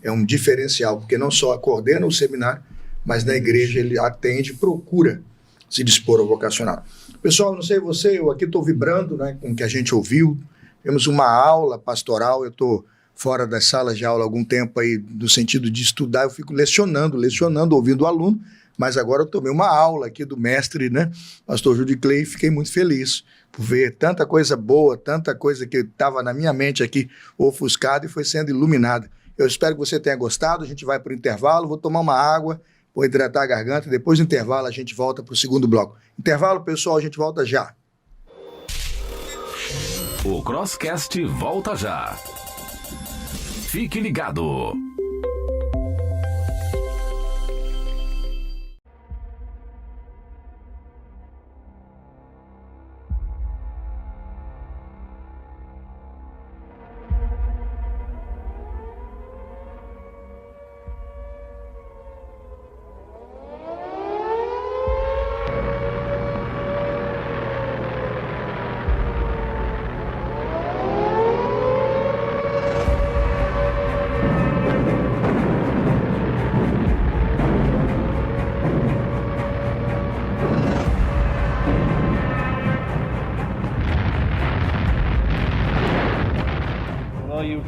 É um diferencial, porque não só coordena o seminário, mas na igreja ele atende, procura se dispor ao vocacionado. Pessoal, não sei você, eu aqui estou vibrando, né, com o que a gente ouviu. Temos uma aula pastoral, eu estou fora das salas de aula há algum tempo aí, no sentido de estudar, eu fico lecionando, ouvindo o aluno, mas agora eu tomei uma aula aqui do mestre, né, pastor Judy Clay, e fiquei muito feliz por ver tanta coisa boa, tanta coisa que estava na minha mente aqui ofuscada e foi sendo iluminada. Eu espero que você tenha gostado, a gente vai para o intervalo, vou tomar uma água, vou hidratar a garganta, e depois do intervalo a gente volta para o segundo bloco. Intervalo, pessoal, a gente volta já. O Crosscast volta já. Fique ligado.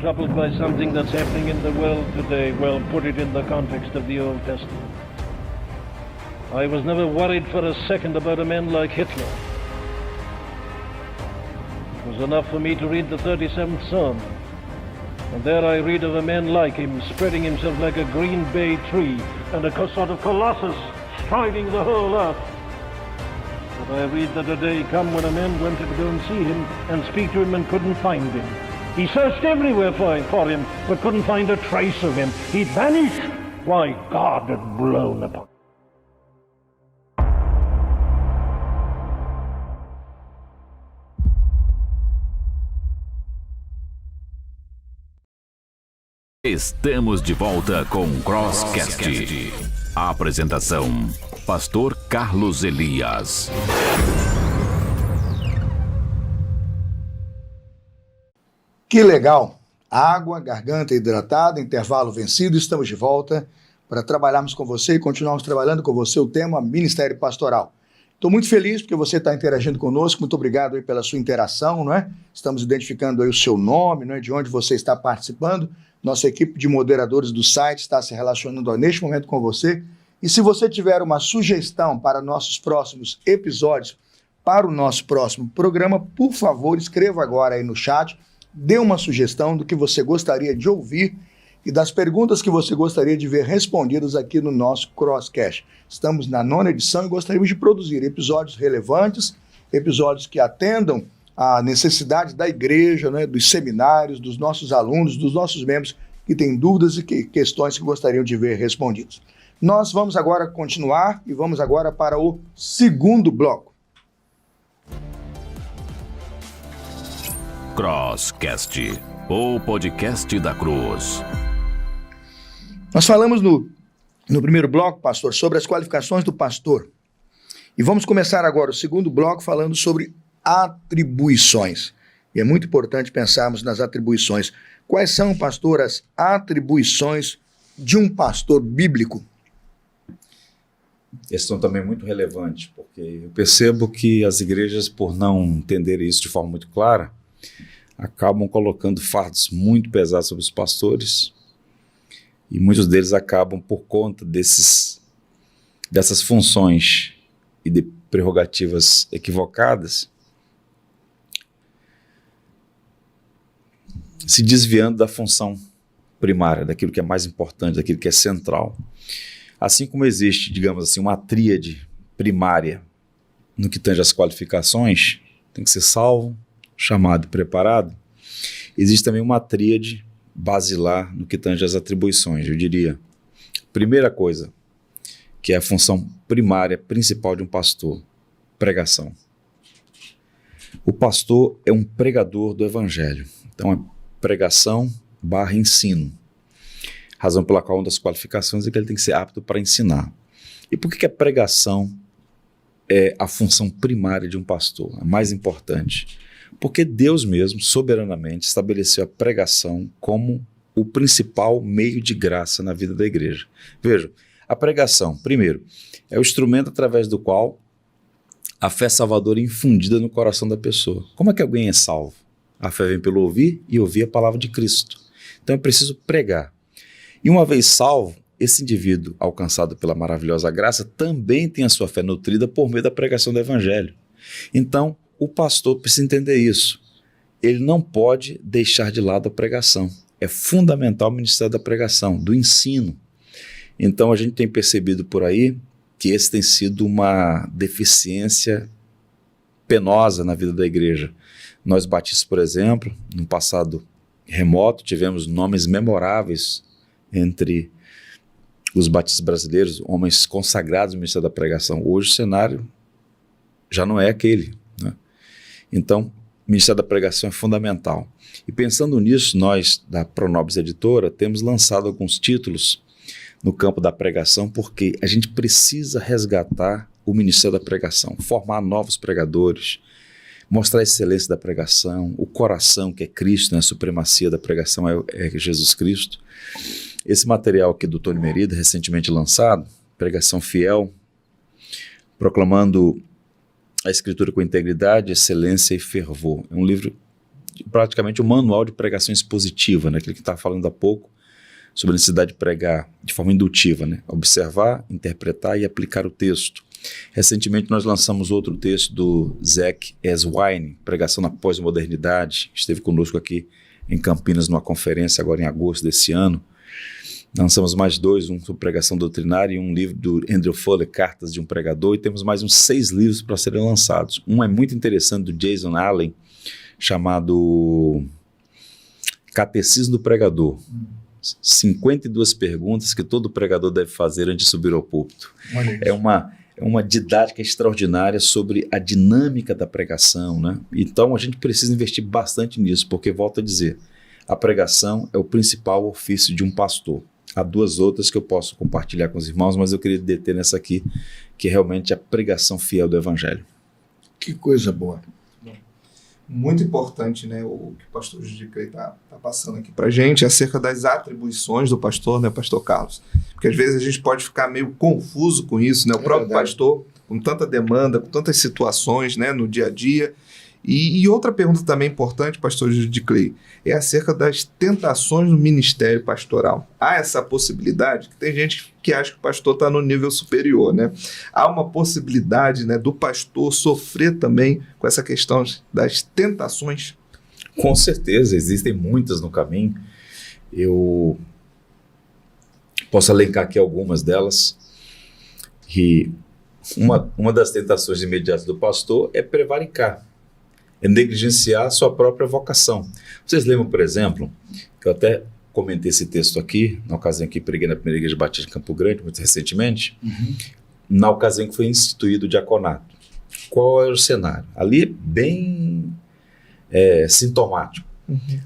Troubled by something that's happening in the world today? Well, put it in the context of the Old Testament. I was never worried for a second about a man like Hitler. It was enough for me to read the 37th Psalm. And there I read of a man like him, spreading himself like a green bay tree, and a sort of colossus striding the whole earth. But I read that a day come when a man went to go and see him and speak to him and couldn't find him. He searched everywhere for him, but couldn't find a trace of him. He'd vanished. Why, God had blown upon him. Estamos de volta com o Crosscast. A apresentação, Pastor Carlos Elias. Que legal! Água, garganta hidratada, intervalo vencido, estamos de volta para trabalharmos com você e continuarmos trabalhando com você o tema Ministério Pastoral. Estou muito feliz porque você está interagindo conosco, muito obrigado aí pela sua interação, não é? Estamos identificando aí o seu nome, não é? De onde você está participando. Nossa equipe de moderadores do site está se relacionando neste momento com você. E se você tiver uma sugestão para nossos próximos episódios, para o nosso próximo programa, por favor, escreva agora aí no chat, dê uma sugestão do que você gostaria de ouvir e das perguntas que você gostaria de ver respondidas aqui no nosso Crosscast. Estamos na 9ª edição e gostaríamos de produzir episódios relevantes, episódios que atendam à necessidade da igreja, né, dos seminários, dos nossos alunos, dos nossos membros que têm dúvidas e questões que gostariam de ver respondidas. Nós vamos agora continuar e vamos agora para o segundo bloco. Crosscast, o podcast da Cruz. Nós falamos no primeiro bloco, pastor, sobre as qualificações do pastor. E vamos começar agora o segundo bloco falando sobre atribuições. E é muito importante pensarmos nas atribuições. Quais são, pastor, as atribuições de um pastor bíblico? Esse tom também é muito relevante, porque eu percebo que as igrejas, por não entenderem isso de forma muito clara, acabam colocando fardos muito pesados sobre os pastores, e muitos deles acabam, por conta dessas funções e de prerrogativas equivocadas, se desviando da função primária, daquilo que é mais importante, daquilo que é central. Assim como existe, digamos assim, uma tríade primária no que tange às qualificações, tem que ser salvo, chamado e preparado, existe também uma tríade basilar no que tange às atribuições. Eu diria, primeira coisa, que é a função primária, principal de um pastor, pregação. O pastor é um pregador do evangelho, então é pregação / ensino. Razão pela qual uma das qualificações é que ele tem que ser apto para ensinar. E por que a pregação é a função primária de um pastor, a mais importante? Porque Deus mesmo, soberanamente, estabeleceu a pregação como o principal meio de graça na vida da igreja. Veja, a pregação, primeiro, é o instrumento através do qual a fé salvadora é infundida no coração da pessoa. Como é que alguém é salvo? A fé vem pelo ouvir e ouvir a palavra de Cristo. Então é preciso pregar. E uma vez salvo, esse indivíduo alcançado pela maravilhosa graça também tem a sua fé nutrida por meio da pregação do evangelho. Então, o pastor precisa entender isso. Ele não pode deixar de lado a pregação. É fundamental o ministério da pregação, do ensino. Então a gente tem percebido por aí que esse tem sido uma deficiência penosa na vida da igreja. Nós batistas, por exemplo, no passado remoto, tivemos nomes memoráveis entre os batistas brasileiros, homens consagrados no ministério da pregação. Hoje o cenário já não é aquele, né? Então, o Ministério da Pregação é fundamental. E pensando nisso, nós, da Pronobis Editora, temos lançado alguns títulos no campo da pregação, porque a gente precisa resgatar o Ministério da Pregação, formar novos pregadores, mostrar a excelência da pregação, o coração que é Cristo, né? A supremacia da pregação é Jesus Cristo. Esse material aqui do Tony Merida, recentemente lançado, Pregação Fiel, proclamando a Escritura com integridade, excelência e fervor. É um livro, praticamente um manual de pregação expositiva, né? Aquilo que estava falando há pouco, sobre a necessidade de pregar de forma indutiva, né? Observar, interpretar e aplicar o texto. Recentemente nós lançamos outro texto do Zach Eswine, Pregação na Pós-Modernidade, esteve conosco aqui em Campinas numa conferência agora em agosto desse ano. Lançamos mais dois, um sobre pregação doutrinária e um livro do Andrew Fuller, Cartas de um Pregador, e temos mais uns 6 livros para serem lançados. Um é muito interessante, do Jason Allen, chamado Catecismo do Pregador. 52 perguntas que todo pregador deve fazer antes de subir ao púlpito. É uma didática extraordinária sobre a dinâmica da pregação, né? Então a gente precisa investir bastante nisso, porque, volto a dizer, a pregação é o principal ofício de um pastor. Há 2 outras que eu posso compartilhar com os irmãos, mas eu queria deter nessa aqui, que é realmente a pregação fiel do Evangelho. Que coisa boa. Muito importante, né, o que o pastor Judicley está passando aqui para a gente, acerca das atribuições do pastor, né, pastor Carlos? Porque às vezes a gente pode ficar meio confuso com isso, né, o próprio pastor, com tanta demanda, com tantas situações, né, no dia a dia. E outra pergunta também importante, pastor Judicley, é acerca das tentações no ministério pastoral. Há essa possibilidade, que tem gente que acha que o pastor está no nível superior, né? Há uma possibilidade, né, do pastor sofrer também com essa questão das tentações? Com certeza, existem muitas no caminho. Eu posso elencar aqui algumas delas. E uma das tentações imediatas do pastor é prevaricar, é negligenciar a sua própria vocação. Vocês lembram, por exemplo, que eu até comentei esse texto aqui, na ocasião que preguei na primeira igreja batista de Campo Grande, muito recentemente, na ocasião que foi instituído o diaconato. Qual era o cenário? Ali é bem sintomático.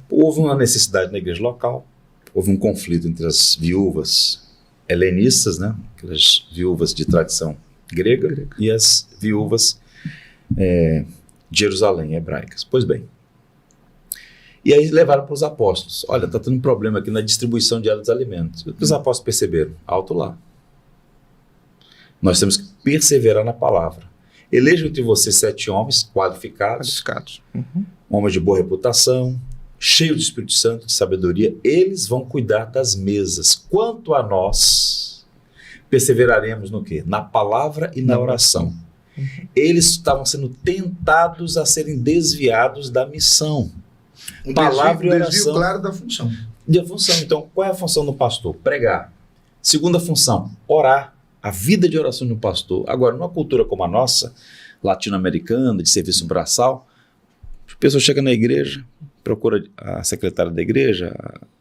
Houve uma necessidade na igreja local, houve um conflito entre as viúvas helenistas, né, aquelas viúvas de tradição grega, e as viúvas de Jerusalém, hebraicas. Pois bem, e aí levaram para os apóstolos. Olha, está tendo um problema aqui na distribuição diária dos alimentos. O que os apóstolos perceberam? Alto lá. Nós temos que perseverar na palavra. Elejam entre vocês 7 homens qualificados. Homens de boa reputação, cheios do Espírito Santo, de sabedoria. Eles vão cuidar das mesas. Quanto a nós, perseveraremos no quê? Na palavra e na oração. Eles estavam sendo tentados a serem desviados da missão. Palavra e oração. Desvio claro da função. Da função. Então, qual é a função do pastor? Pregar. Segunda função, orar. A vida de oração do pastor. Agora, numa cultura como a nossa, latino-americana, de serviço braçal, a pessoa chega na igreja, procura a secretária da igreja,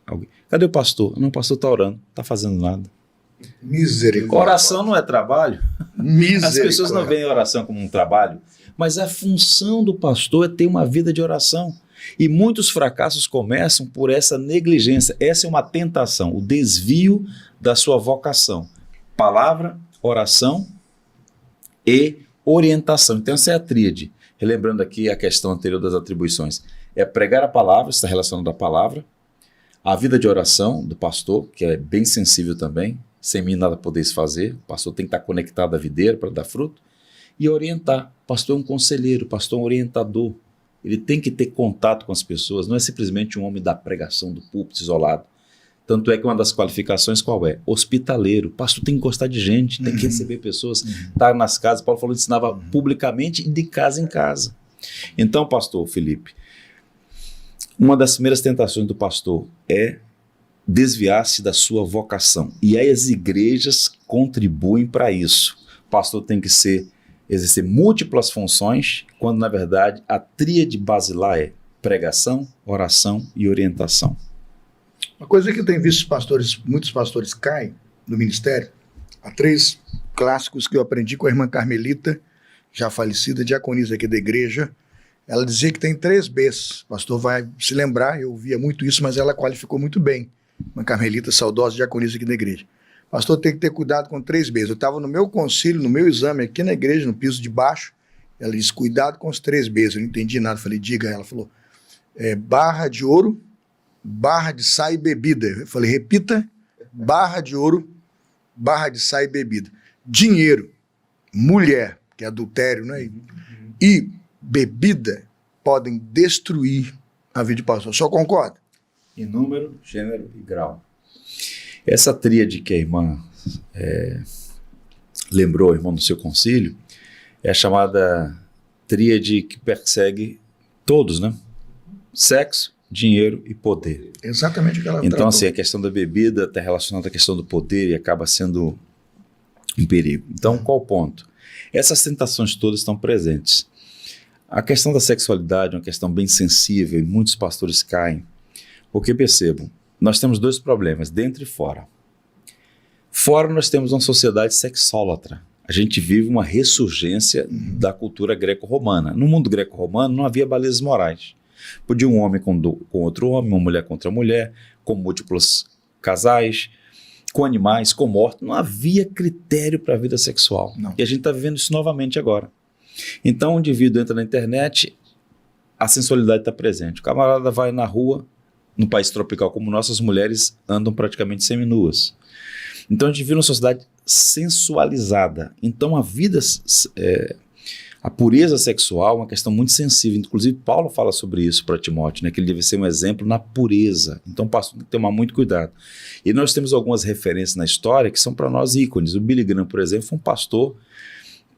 alguém. Cadê o pastor? Não, o pastor está orando, não está fazendo nada. Misericórdia. Oração não é trabalho. Misericórdia. As pessoas não veem a oração como um trabalho, mas a função do pastor é ter uma vida de oração. E muitos fracassos começam por essa negligência. Essa é uma tentação, o desvio da sua vocação. Palavra, oração e orientação. Então essa é a tríade. Relembrando aqui a questão anterior das atribuições. É pregar a palavra, está relacionado à palavra, a vida de oração do pastor, que é bem sensível também, sem mim nada podeis fazer, o pastor tem que estar conectado à videira para dar fruto, e orientar. O pastor é um conselheiro, o pastor é um orientador, ele tem que ter contato com as pessoas, não é simplesmente um homem da pregação do púlpito isolado. Tanto é que uma das qualificações qual é? Hospitaleiro. O pastor tem que gostar de gente, tem que receber pessoas, estar nas casas. Paulo falou que ensinava publicamente e de casa em casa. Então, pastor Felipe, uma das primeiras tentações do pastor é desviar-se da sua vocação. E aí as igrejas contribuem para isso. O pastor tem que exercer múltiplas funções, quando na verdade a tríade basilar é pregação, oração e orientação. Uma coisa que eu tenho visto muitos pastores caem no ministério, há 3 clássicos que eu aprendi com a irmã Carmelita, já falecida, diaconisa aqui da igreja. Ela dizia que tem 3 Bs. O pastor vai se lembrar, eu ouvia muito isso, mas ela qualificou muito bem. Irmã Carmelita, saudosa diaconisa aqui da igreja. O pastor tem que ter cuidado com 3 Bs. Eu estava no meu concílio, no meu exame aqui na igreja, no piso de baixo. Ela disse, cuidado com os 3 Bs. Eu não entendi nada. Eu falei, diga. Ela falou, barra de ouro, barra de sal e bebida. Eu falei, repita, barra de ouro, barra de sal e bebida. Dinheiro, mulher, que é adultério, né? E bebida podem destruir a vida de pastor. Só concorda? Em número, gênero e grau. Essa tríade que a irmã lembrou, irmão, do seu concílio, é a chamada tríade que persegue todos, né? Sexo, dinheiro e poder. Exatamente o que ela Então, tratou. assim, a questão da bebida está relacionada à questão do poder e acaba sendo um perigo. Então, qual o ponto? Essas tentações todas estão presentes. A questão da sexualidade é uma questão bem sensível e muitos pastores caem. Porque percebam, nós temos 2 problemas, dentro e fora. Fora nós temos uma sociedade sexólatra. A gente vive uma ressurgência da cultura greco-romana. No mundo greco-romano não havia balizas morais. Podia um homem com outro homem, uma mulher contra mulher, com múltiplos casais, com animais, com mortos. Não havia critério para a vida sexual. Não. E a gente está vivendo isso novamente agora. Então o indivíduo entra na internet, a sensualidade está presente. O camarada vai na rua, no país tropical como o nosso, as mulheres andam praticamente seminuas. Então a gente vive uma sociedade sensualizada. Então a vida, a pureza sexual é uma questão muito sensível. Inclusive Paulo fala sobre isso para Timóteo, né, que ele deve ser um exemplo na pureza. Então o pastor tem que tomar muito cuidado. E nós temos algumas referências na história que são para nós ícones. O Billy Graham, por exemplo, foi um pastor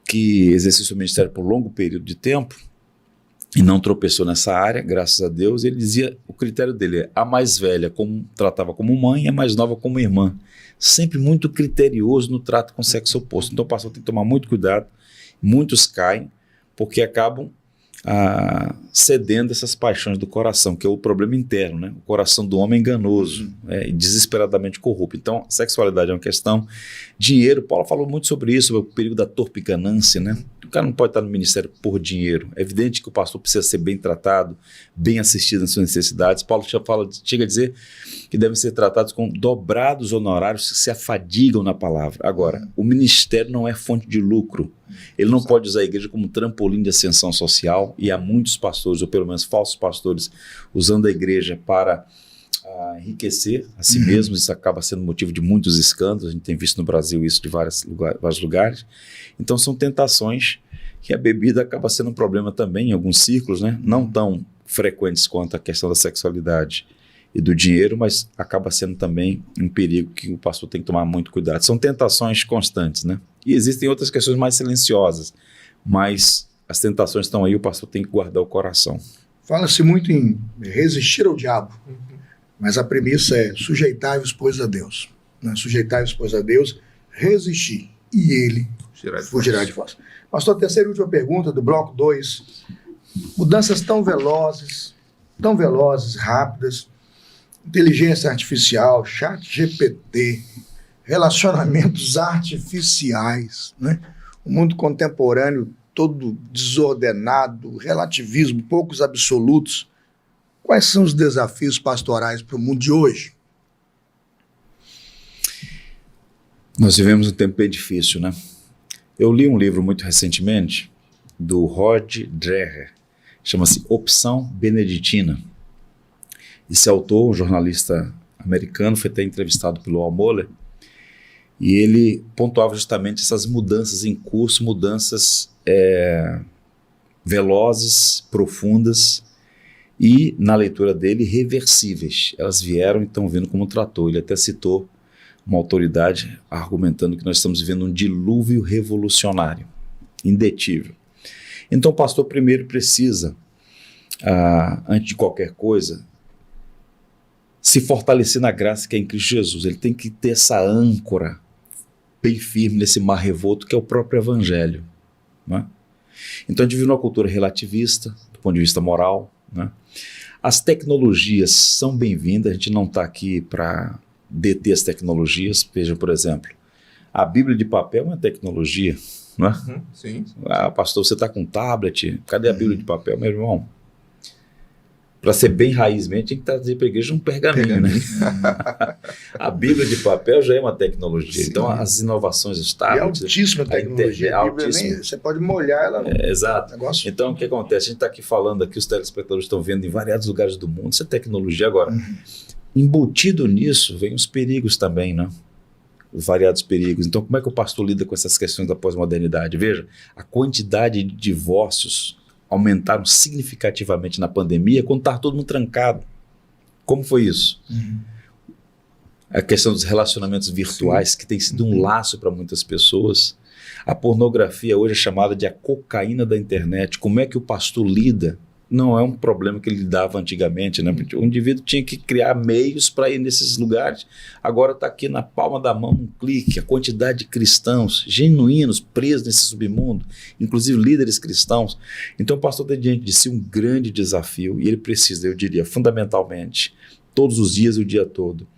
que exerceu seu ministério por um longo período de tempo e não tropeçou nessa área, graças a Deus. Ele dizia, o critério dele é a mais velha tratava como mãe e a mais nova como irmã. Sempre muito criterioso no trato com o sexo oposto. Então o pastor tem que tomar muito cuidado. Muitos caem porque acabam cedendo essas paixões do coração, que é o problema interno, né? O coração do homem é enganoso, e desesperadamente corrupto. Então, a sexualidade é uma questão. Dinheiro, Paulo falou muito sobre isso, sobre o perigo da torpe ganância, né? O cara não pode estar no ministério por dinheiro. É evidente que o pastor precisa ser bem tratado, bem assistido nas suas necessidades. Paulo chega a dizer que devem ser tratados com dobrados honorários que se afadigam na palavra. Agora, o ministério não é fonte de lucro. Ele não pode usar a igreja como trampolim de ascensão social, e há muitos pastores, ou pelo menos falsos pastores, usando a igreja para enriquecer a si mesmos. Isso acaba sendo motivo de muitos escândalos. A gente tem visto no Brasil isso de vários lugares. Então são tentações que a bebida acaba sendo um problema também em alguns círculos, né? Não tão frequentes quanto a questão da sexualidade e do dinheiro, mas acaba sendo também um perigo que o pastor tem que tomar muito cuidado. São tentações constantes, né? E existem outras questões mais silenciosas, mas as tentações estão aí, o pastor tem que guardar o coração. Fala-se muito em resistir ao diabo, mas a premissa é sujeitai-vos, pois, a Deus. Né? Sujeitai-vos, pois, a Deus, resistir, e ele fugirá de vós. Pastor, terceira e última pergunta do bloco 2. Mudanças tão velozes, rápidas, inteligência artificial, chat GPT, relacionamentos artificiais, né? O mundo contemporâneo todo desordenado, relativismo, poucos absolutos. Quais são os desafios pastorais para o mundo de hoje? Nós vivemos um tempo bem difícil, né? Eu li um livro muito recentemente do Rod Dreher, chama-se Opção Beneditina. Esse autor, um jornalista americano, foi até entrevistado pelo Al Mohler, e ele pontuava justamente essas mudanças em curso, mudanças velozes, profundas, e na leitura dele, reversíveis. Elas vieram e estão vindo como um trator. Ele até citou uma autoridade argumentando que nós estamos vivendo um dilúvio revolucionário, indetível. Então o pastor primeiro precisa, antes de qualquer coisa, se fortalecer na graça que é em Cristo Jesus. Ele tem que ter essa âncora bem firme nesse mar revolto que é o próprio Evangelho, né? Então a gente vive numa cultura relativista, do ponto de vista moral, né? As tecnologias são bem-vindas, a gente não está aqui para deter as tecnologias. Veja, por exemplo, a Bíblia de papel é uma tecnologia, não é? Sim. Pastor, você está com um tablet, cadê a Bíblia de papel? Meu irmão, para ser bem raiz mesmo, tinha que trazer para a igreja um pergaminho, né? A Bíblia de papel já é uma tecnologia. Sim. Então, as inovações, os tablets... E altíssima tecnologia. A Bíblia você pode molhar ela. Exato. Negócio. Então, o que acontece? A gente está aqui falando, aqui os telespectadores estão vendo em variados lugares do mundo. Isso é tecnologia. Agora, embutido nisso, vem os perigos também, né? Os variados perigos. Então, como é que o pastor lida com essas questões da pós-modernidade? Veja, a quantidade de divórcios aumentaram significativamente na pandemia quando estava todo mundo trancado. Como foi isso? A questão dos relacionamentos virtuais, sim, que tem sido um laço para muitas pessoas. A pornografia hoje é chamada de a cocaína da internet. Como é que o pastor lida? Não é um problema que ele lidava antigamente, né? O indivíduo tinha que criar meios para ir nesses lugares. Agora está aqui na palma da mão, um clique. A quantidade de cristãos genuínos presos nesse submundo, inclusive líderes cristãos. Então o pastor tem diante de si um grande desafio, e ele precisa, eu diria, fundamentalmente, todos os dias e o dia todo,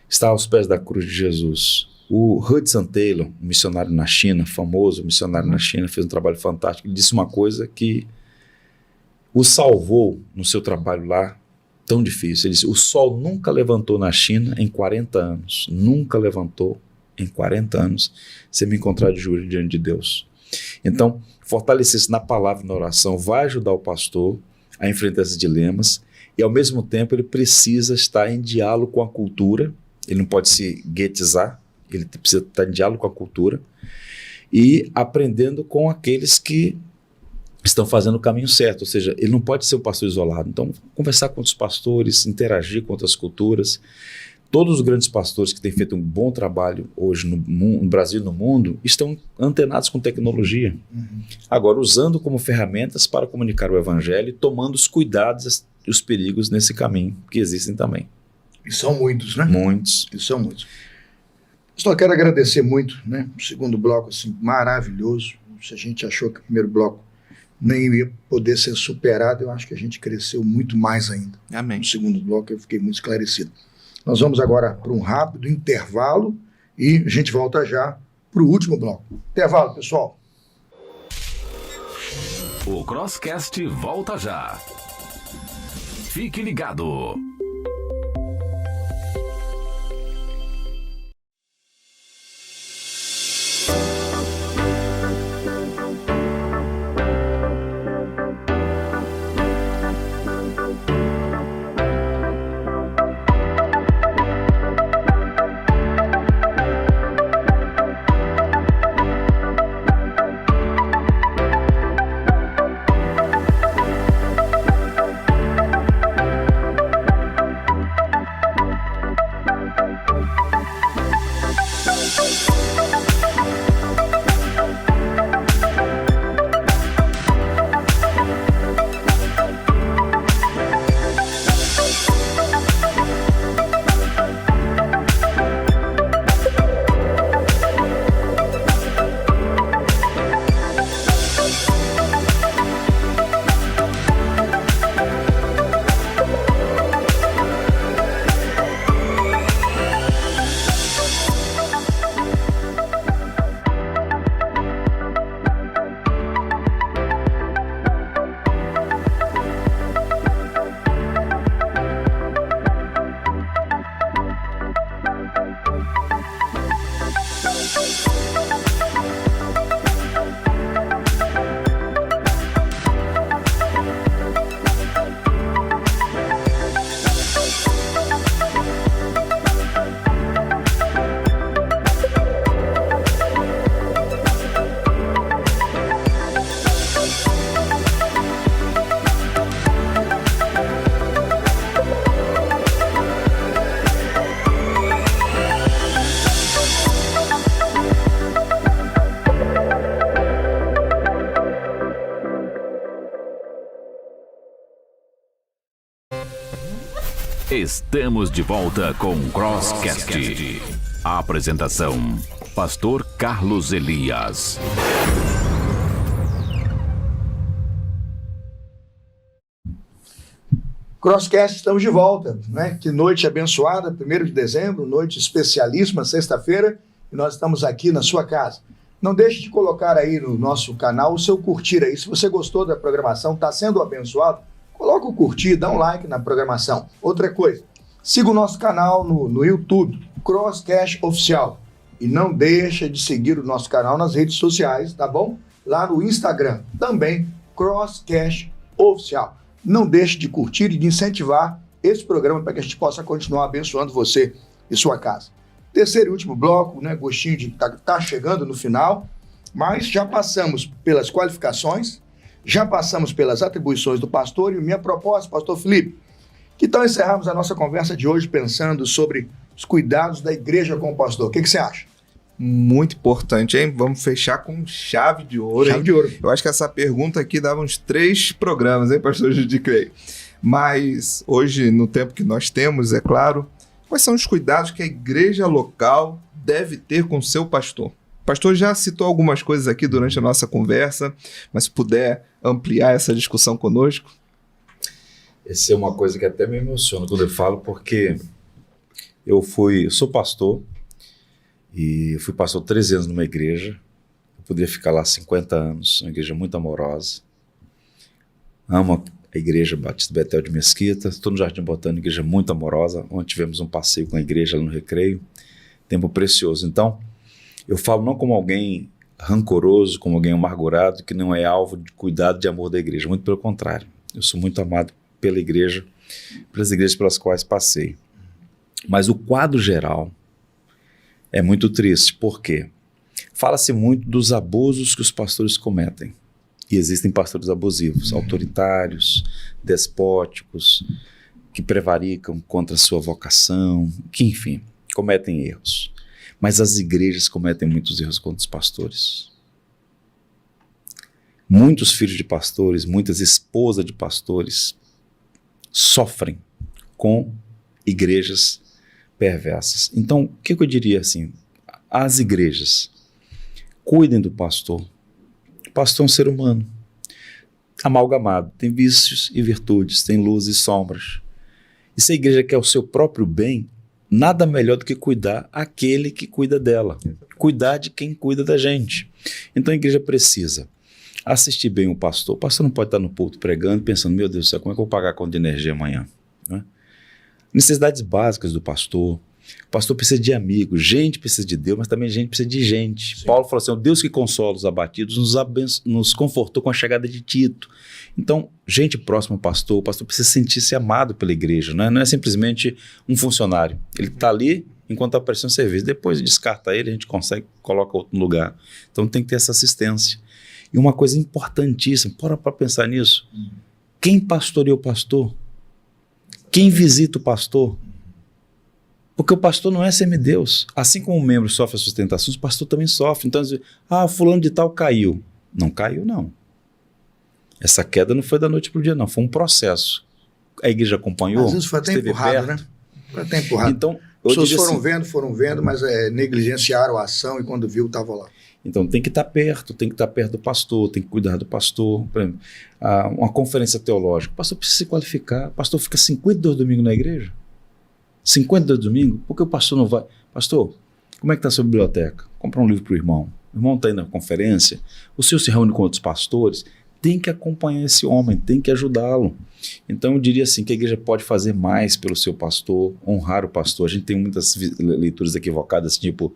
estar aos pés da cruz de Jesus. O Hudson Taylor, um missionário na China, famoso missionário na China, fez um trabalho fantástico. Ele disse uma coisa que o salvou no seu trabalho lá, tão difícil. Ele disse, o sol nunca levantou na China em 40 anos. Nunca levantou em 40 anos sem me encontrar de joelho diante de Deus. Então, fortalecer-se na palavra e na oração vai ajudar o pastor a enfrentar esses dilemas e, ao mesmo tempo, ele precisa estar em diálogo com a cultura, ele não pode se guetizar, ele precisa estar em diálogo com a cultura e aprendendo com aqueles que estão fazendo o caminho certo, ou seja, ele não pode ser um pastor isolado. Então, conversar com outros pastores, interagir com outras culturas. Todos os grandes pastores que têm feito um bom trabalho hoje no Brasil e no mundo estão antenados com tecnologia. Agora, usando como ferramentas para comunicar o evangelho e tomando os cuidados e os perigos nesse caminho, que existem também. E são muitos, né? Muitos. E são muitos. Só quero agradecer muito, né? O segundo bloco, assim, maravilhoso. Se a gente achou que o primeiro bloco nem ia poder ser superado, eu acho que a gente cresceu muito mais ainda. Amém. No segundo bloco eu fiquei muito esclarecido. Nós vamos agora para um rápido intervalo e a gente volta já para o último bloco. Intervalo, pessoal. O Crosscast volta já. Fique ligado. Estamos de volta com o Crosscast. A apresentação: Pastor Carlos Elias. Crosscast, estamos de volta, né? Que noite abençoada, 1º de dezembro, noite especialíssima, sexta-feira, e nós estamos aqui na sua casa. Não deixe de colocar aí no nosso canal o seu curtir aí. Se você gostou da programação, está sendo abençoado, coloca o curtir, dá um like na programação. Outra coisa, siga o nosso canal no YouTube, Crosscast Oficial. E não deixa de seguir o nosso canal nas redes sociais, tá bom? Lá no Instagram, também Crosscast Oficial. Não deixe de curtir e de incentivar esse programa para que a gente possa continuar abençoando você e sua casa. Terceiro e último bloco, né? Gostinho de tá chegando no final, mas já passamos pelas qualificações, já passamos pelas atribuições do pastor e minha proposta, pastor Felipe, que tal encerrarmos a nossa conversa de hoje pensando sobre os cuidados da igreja com o pastor? O que você acha? Muito importante, hein? Vamos fechar com chave de ouro, Chave hein? de ouro. Eu acho que essa pergunta aqui dava uns 3 programas, hein, pastor Judy Clay? Mas hoje, no tempo que nós temos, é claro, quais são os cuidados que a igreja local deve ter com o seu pastor? O pastor já citou algumas coisas aqui durante a nossa conversa, mas se puder ampliar essa discussão conosco. Essa é uma coisa que até me emociona quando eu falo, porque eu sou pastor, e fui pastor 13 anos numa igreja. Eu poderia ficar lá 50 anos, uma igreja muito amorosa. Amo a igreja Batista Betel de Mesquita, estou no Jardim Botânico, igreja muito amorosa, onde tivemos um passeio com a igreja lá no Recreio, tempo precioso. Então, eu falo não como alguém rancoroso, como alguém amargurado, que não é alvo de cuidado, de amor da igreja, muito pelo contrário. Eu sou muito amado pela igreja, pelas igrejas pelas quais passei. Mas o quadro geral é muito triste. Por quê? Fala-se muito dos abusos que os pastores cometem. E existem pastores abusivos, autoritários, despóticos, que prevaricam contra a sua vocação, que, enfim, cometem erros. Mas as igrejas cometem muitos erros contra os pastores. Muitos filhos de pastores, muitas esposas de pastores sofrem com igrejas perversas. Então, o que eu diria assim? As igrejas, cuidem do pastor. O pastor é um ser humano, amalgamado, tem vícios e virtudes, tem luzes e sombras. E se a igreja quer o seu próprio bem, nada melhor do que cuidar aquele que cuida dela. Cuidar de quem cuida da gente. Então a igreja precisa assistir bem o pastor. O pastor não pode estar no púlpito pregando, pensando, meu Deus do céu, como é que eu vou pagar a conta de energia amanhã? Né? Necessidades básicas do pastor. O pastor precisa de amigos, gente precisa de Deus, mas também gente precisa de gente. Sim. Paulo falou assim, o Deus que consola os abatidos nos confortou com a chegada de Tito. Então, gente próxima ao pastor, o pastor precisa sentir-se amado pela igreja, né? Não é simplesmente um funcionário. Ele está ali enquanto está prestando serviço, depois descarta ele, a gente consegue, coloca outro no lugar. Então tem que ter essa assistência. E uma coisa importantíssima, para pensar nisso, quem pastoreia o pastor? Quem visita o pastor? Porque o pastor não é semideus. Assim como o membro sofre as sustentações, o pastor também sofre. Então, fulano de tal caiu. Não caiu, não. Essa queda não foi da noite para o dia, não. Foi um processo. A igreja acompanhou, às vezes foi até empurrado, perto. Né? Foi até empurrado. Então, as pessoas foram vendo, mas negligenciaram a ação e quando viu, estava lá. Então tem que estar perto do pastor, tem que cuidar do pastor. Por exemplo, uma conferência teológica, o pastor precisa se qualificar. O pastor fica 52 domingos na igreja? 52 domingos? Por que o pastor não vai? Pastor, como é que está a sua biblioteca? Compra um livro para o irmão. O irmão está indo na conferência, o senhor se reúne com outros pastores, tem que acompanhar esse homem, tem que ajudá-lo. Então eu diria assim que a igreja pode fazer mais pelo seu pastor, honrar o pastor. A gente tem muitas leituras equivocadas, tipo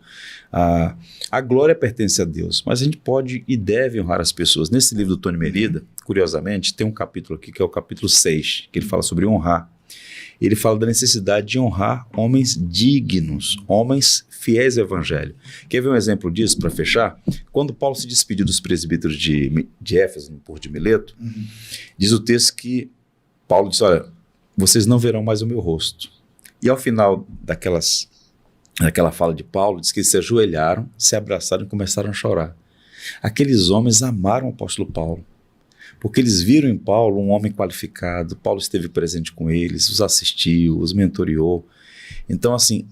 a glória pertence a Deus, mas a gente pode e deve honrar as pessoas. Nesse livro do Tony Merida, curiosamente, tem um capítulo aqui que é o capítulo 6, que ele fala sobre honrar. Ele fala da necessidade de honrar homens dignos, homens fiéis ao evangelho. Quer ver um exemplo disso para fechar? Quando Paulo se despediu dos presbíteros de Éfeso, no Porto de Mileto, diz o texto que Paulo disse, olha, vocês não verão mais o meu rosto. E ao final daquela fala de Paulo, diz que eles se ajoelharam, se abraçaram e começaram a chorar. Aqueles homens amaram o apóstolo Paulo, porque eles viram em Paulo um homem qualificado. Paulo esteve presente com eles, os assistiu, os mentoreou. Então, assim,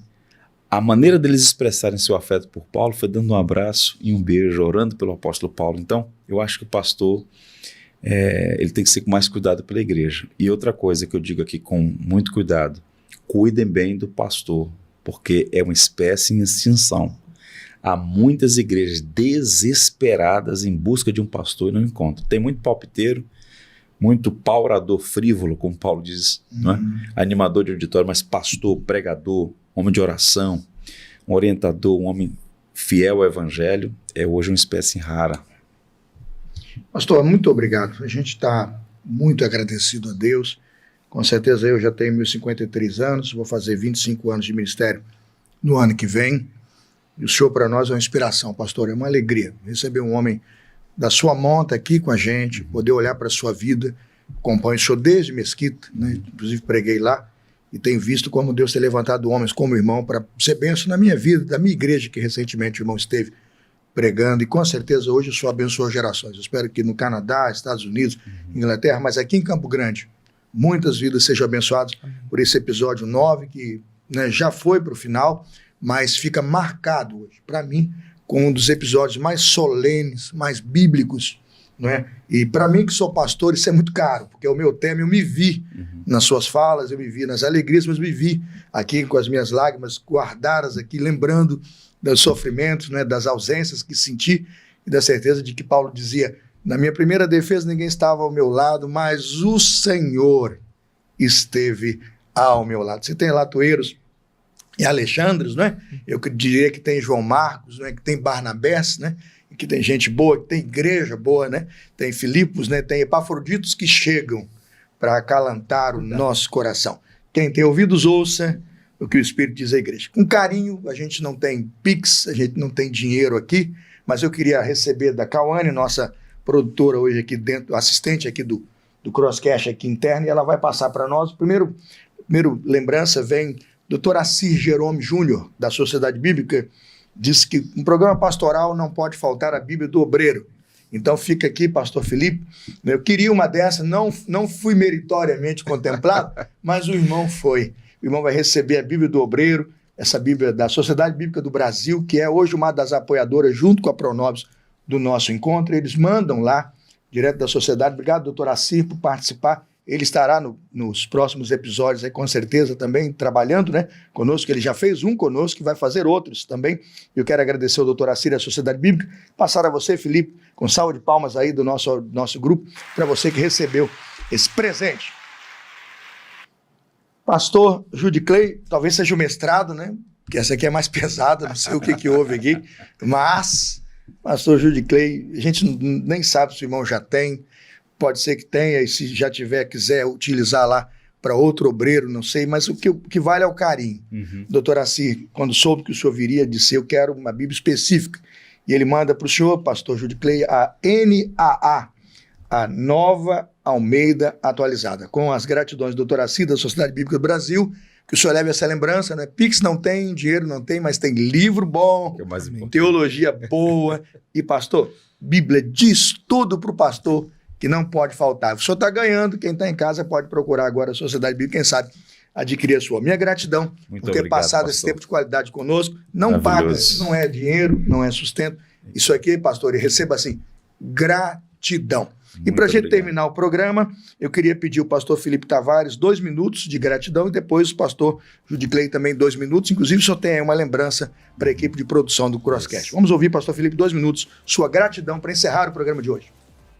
a maneira deles expressarem seu afeto por Paulo foi dando um abraço e um beijo, orando pelo apóstolo Paulo. Então, eu acho que o pastor, ele tem que ser com mais cuidado pela igreja. E outra coisa que eu digo aqui com muito cuidado, cuidem bem do pastor, porque é uma espécie em extinção. Há muitas igrejas desesperadas em busca de um pastor e não encontram. Tem muito palpiteiro, muito paurador frívolo, como Paulo diz, não é? Animador de auditório, mas pastor, pregador, homem de oração, um orientador, um homem fiel ao evangelho, é hoje uma espécie rara. Pastor, muito obrigado. A gente está muito agradecido a Deus. Com certeza eu já tenho meus 53 anos, vou fazer 25 anos de ministério no ano que vem. E o senhor para nós é uma inspiração, pastor, é uma alegria receber um homem da sua monta aqui com a gente, poder olhar para a sua vida. Acompanho o senhor desde Mesquita, né? Inclusive preguei lá, e tenho visto como Deus tem levantado homens como irmão para ser bênção na minha vida, da minha igreja, que recentemente o irmão esteve pregando, e com certeza hoje o senhor abençoou gerações. Eu espero que no Canadá, Estados Unidos, Inglaterra, mas aqui em Campo Grande, muitas vidas sejam abençoadas por esse episódio 9, que, né, já foi para o final, mas fica marcado hoje, para mim, com um dos episódios mais solenes, mais bíblicos, não é? E para mim, que sou pastor, isso é muito caro, porque é o meu tema. Eu me vi nas suas falas, eu me vi nas alegrias, mas me vi aqui com as minhas lágrimas guardadas aqui, lembrando dos sofrimentos, né, das ausências que senti e da certeza de que Paulo dizia, na minha primeira defesa ninguém estava ao meu lado, mas o Senhor esteve ao meu lado. Você tem latoeiros e Alexandres, não é? Eu diria que tem João Marcos, não é? Que tem Barnabés, né? Que tem gente boa, que tem igreja boa, né? Tem Filipos, né? Tem Epafroditos que chegam para acalantar o nosso coração. Quem tem ouvidos, ouça o que o Espírito diz à igreja. Com carinho, a gente não tem Pix, a gente não tem dinheiro aqui, mas eu queria receber da Cauane, nossa produtora hoje aqui dentro, assistente aqui do Crosscast aqui interno, e ela vai passar para nós. Primeiro lembrança vem Dr. Assir Jerome Júnior, da Sociedade Bíblica, disse que um programa pastoral não pode faltar a Bíblia do Obreiro. Então fica aqui, pastor Felipe, eu queria uma dessa, não fui meritoriamente contemplado, mas o irmão foi. O irmão vai receber a Bíblia do Obreiro, essa Bíblia da Sociedade Bíblica do Brasil, que é hoje uma das apoiadoras, junto com a Pronobis, do nosso encontro. Eles mandam lá, direto da sociedade. Obrigado, doutor Assir, por participar. Ele estará nos próximos episódios, aí, com certeza, também trabalhando, né, conosco. Ele já fez um conosco e vai fazer outros também. Eu quero agradecer ao doutor Assir e à Sociedade Bíblica. Passar a você, Felipe, com salva de palmas aí do nosso grupo, para você que recebeu esse presente. Pastor Judy Clay, talvez seja o mestrado, né? Porque essa aqui é mais pesada, não sei o que houve aqui. Mas, pastor Judy Clay, a gente nem sabe se o irmão já tem. Pode ser que tenha, e se já tiver, quiser utilizar lá para outro obreiro, não sei, mas o que vale é o carinho. Doutor Assir, quando soube que o senhor viria, disse, eu quero uma Bíblia específica. E ele manda para o senhor, pastor Judy Clay, a NAA, a Nova Almeida Atualizada. Com as gratidões do doutor Assir, da Sociedade Bíblica do Brasil, que o senhor leve essa lembrança, né? Pix não tem, dinheiro não tem, mas tem livro bom, teologia boa. E, pastor, Bíblia diz tudo para o pastor que não pode faltar. O senhor está ganhando, quem está em casa pode procurar agora a Sociedade Bíblica, quem sabe adquirir a sua. Minha gratidão por ter passado esse tempo de qualidade conosco. Não paga, não é dinheiro, não é sustento. Isso aqui, pastor, e receba assim, gratidão. E para a gente terminar o programa, eu queria pedir ao pastor Felipe Tavares 2 minutos de gratidão e depois o pastor Judy Clay também 2 minutos. Inclusive, o senhor tem aí uma lembrança para a equipe de produção do Crosscast. Vamos ouvir, pastor Felipe, 2 minutos, sua gratidão para encerrar o programa de hoje.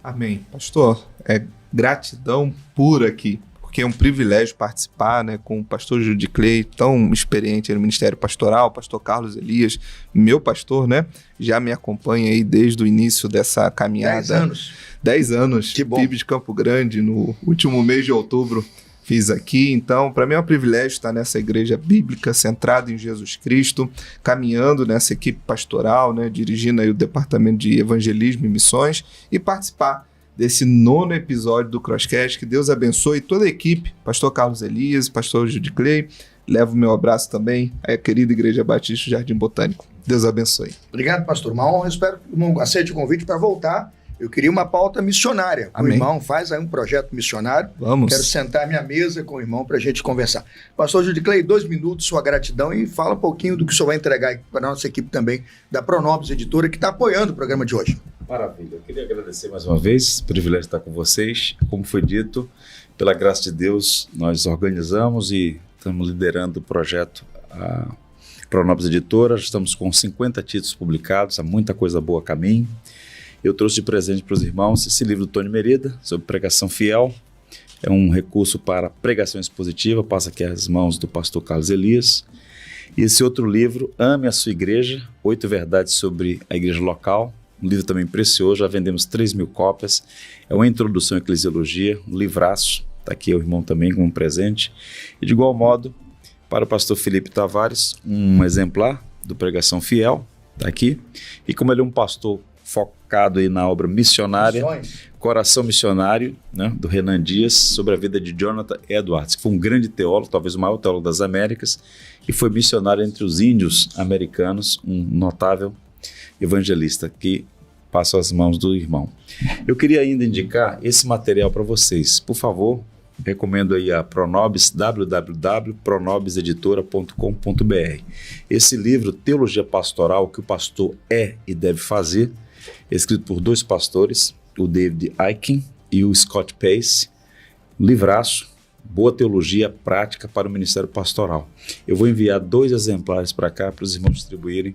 Amém. Pastor, é gratidão pura aqui, porque é um privilégio participar, né, com o pastor Judy Clay, tão experiente no ministério pastoral, pastor Carlos Elias, meu pastor, né, já me acompanha aí desde o início dessa caminhada. 10 anos. 10 anos, que bom. PIB de Campo Grande, no último mês de outubro fiz aqui, então para mim é um privilégio estar nessa igreja bíblica centrada em Jesus Cristo, caminhando nessa equipe pastoral, né, dirigindo aí o departamento de evangelismo e missões e participar desse 9º episódio do Crosscast. Que Deus abençoe toda a equipe, pastor Carlos Elias, pastor Judy Clay. Levo o meu abraço também à querida Igreja Batista Jardim Botânico. Deus abençoe. Obrigado, pastor. Uma honra, espero que o irmão aceite o convite para voltar. Eu queria uma pauta missionária. Amém. O irmão faz aí um projeto missionário. Vamos. Quero sentar à minha mesa com o irmão para a gente conversar. Pastor Judy Clay, 2 minutos, sua gratidão, e fala um pouquinho do que o senhor vai entregar para a nossa equipe também da Pronobis Editora, que está apoiando o programa de hoje. Maravilha. Eu queria agradecer mais uma vez, privilégio estar com vocês. Como foi dito, pela graça de Deus, nós organizamos e estamos liderando o projeto Pronobis Editora. Estamos com 50 títulos publicados, há muita coisa boa a caminho. Eu trouxe de presente para os irmãos esse livro do Tony Merida, sobre pregação fiel. É um recurso para pregação expositiva, passa aqui às mãos do pastor Carlos Elias. E esse outro livro, Ame a Sua Igreja, 8 verdades sobre a igreja local. Um livro também precioso, já vendemos 3.000 cópias. É uma introdução à eclesiologia, um livraço. Está aqui o irmão também com um presente. E de igual modo, para o pastor Felipe Tavares, um exemplar do Pregação Fiel, está aqui. E como ele é um pastor focado aí na obra missionária, Coração Missionário, né, do Renan Dias, sobre a vida de Jonathan Edwards, que foi um grande teólogo, talvez o maior teólogo das Américas, e foi missionário entre os índios americanos, um notável evangelista que passa às mãos do irmão. Eu queria ainda indicar esse material para vocês. Por favor, recomendo aí a Pronobis, www.pronobiseditora.com.br. Esse livro, Teologia Pastoral, o que o pastor é e deve fazer, escrito por 2 pastores, o David Aiken e o Scott Pace, livraço, boa teologia prática para o ministério pastoral. Eu vou enviar 2 exemplares para cá, para os irmãos distribuírem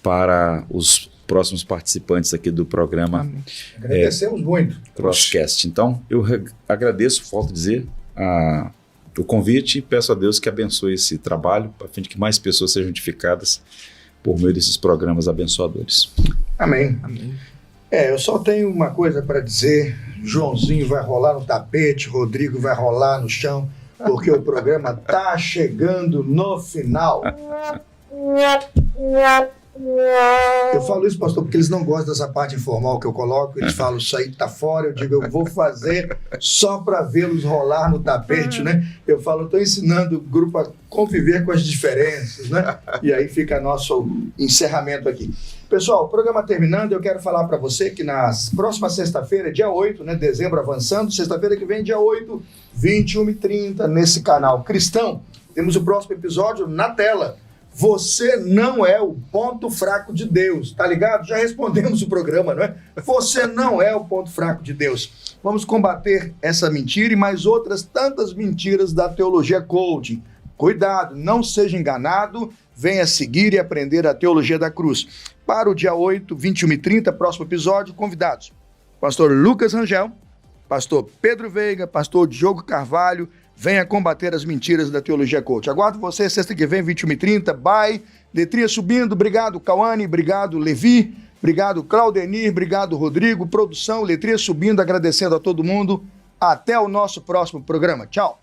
para os próximos participantes aqui do programa. Agradecemos muito. Crosscast. Então, eu agradeço, volto a dizer, o convite e peço a Deus que abençoe esse trabalho, para fim de que mais pessoas sejam edificadas por meio desses programas abençoadores. Amém. Amém. Eu só tenho uma coisa para dizer, Joãozinho vai rolar no tapete, Rodrigo vai rolar no chão, porque o programa tá chegando no final. Eu falo isso, pastor, porque eles não gostam dessa parte informal que eu coloco. Eles falam, isso aí tá fora. Eu digo, eu vou fazer só para vê-los rolar no tapete, né? Eu falo, eu tô ensinando o grupo a conviver com as diferenças, né? E aí fica nosso encerramento aqui. Pessoal, o programa terminando, eu quero falar para você que na próxima sexta-feira, dia 8, né? Dezembro avançando, sexta-feira que vem, dia 8, 21h30, nesse canal cristão, temos o próximo episódio na tela. Você não é o ponto fraco de Deus, tá ligado? Já respondemos o programa, não é? Você não é o ponto fraco de Deus. Vamos combater essa mentira e mais outras tantas mentiras da teologia coaching. Cuidado, não seja enganado, venha seguir e aprender a teologia da cruz. Para o dia 8, 21h30, próximo episódio, convidados: pastor Lucas Rangel, pastor Pedro Veiga, pastor Diogo Carvalho. Venha combater as mentiras da teologia coach. Aguardo você sexta que vem, 21h30. Bye. Letrinha subindo. Obrigado, Cauane. Obrigado, Levi. Obrigado, Claudenir. Obrigado, Rodrigo. Produção, letrinha subindo. Agradecendo a todo mundo. Até o nosso próximo programa. Tchau.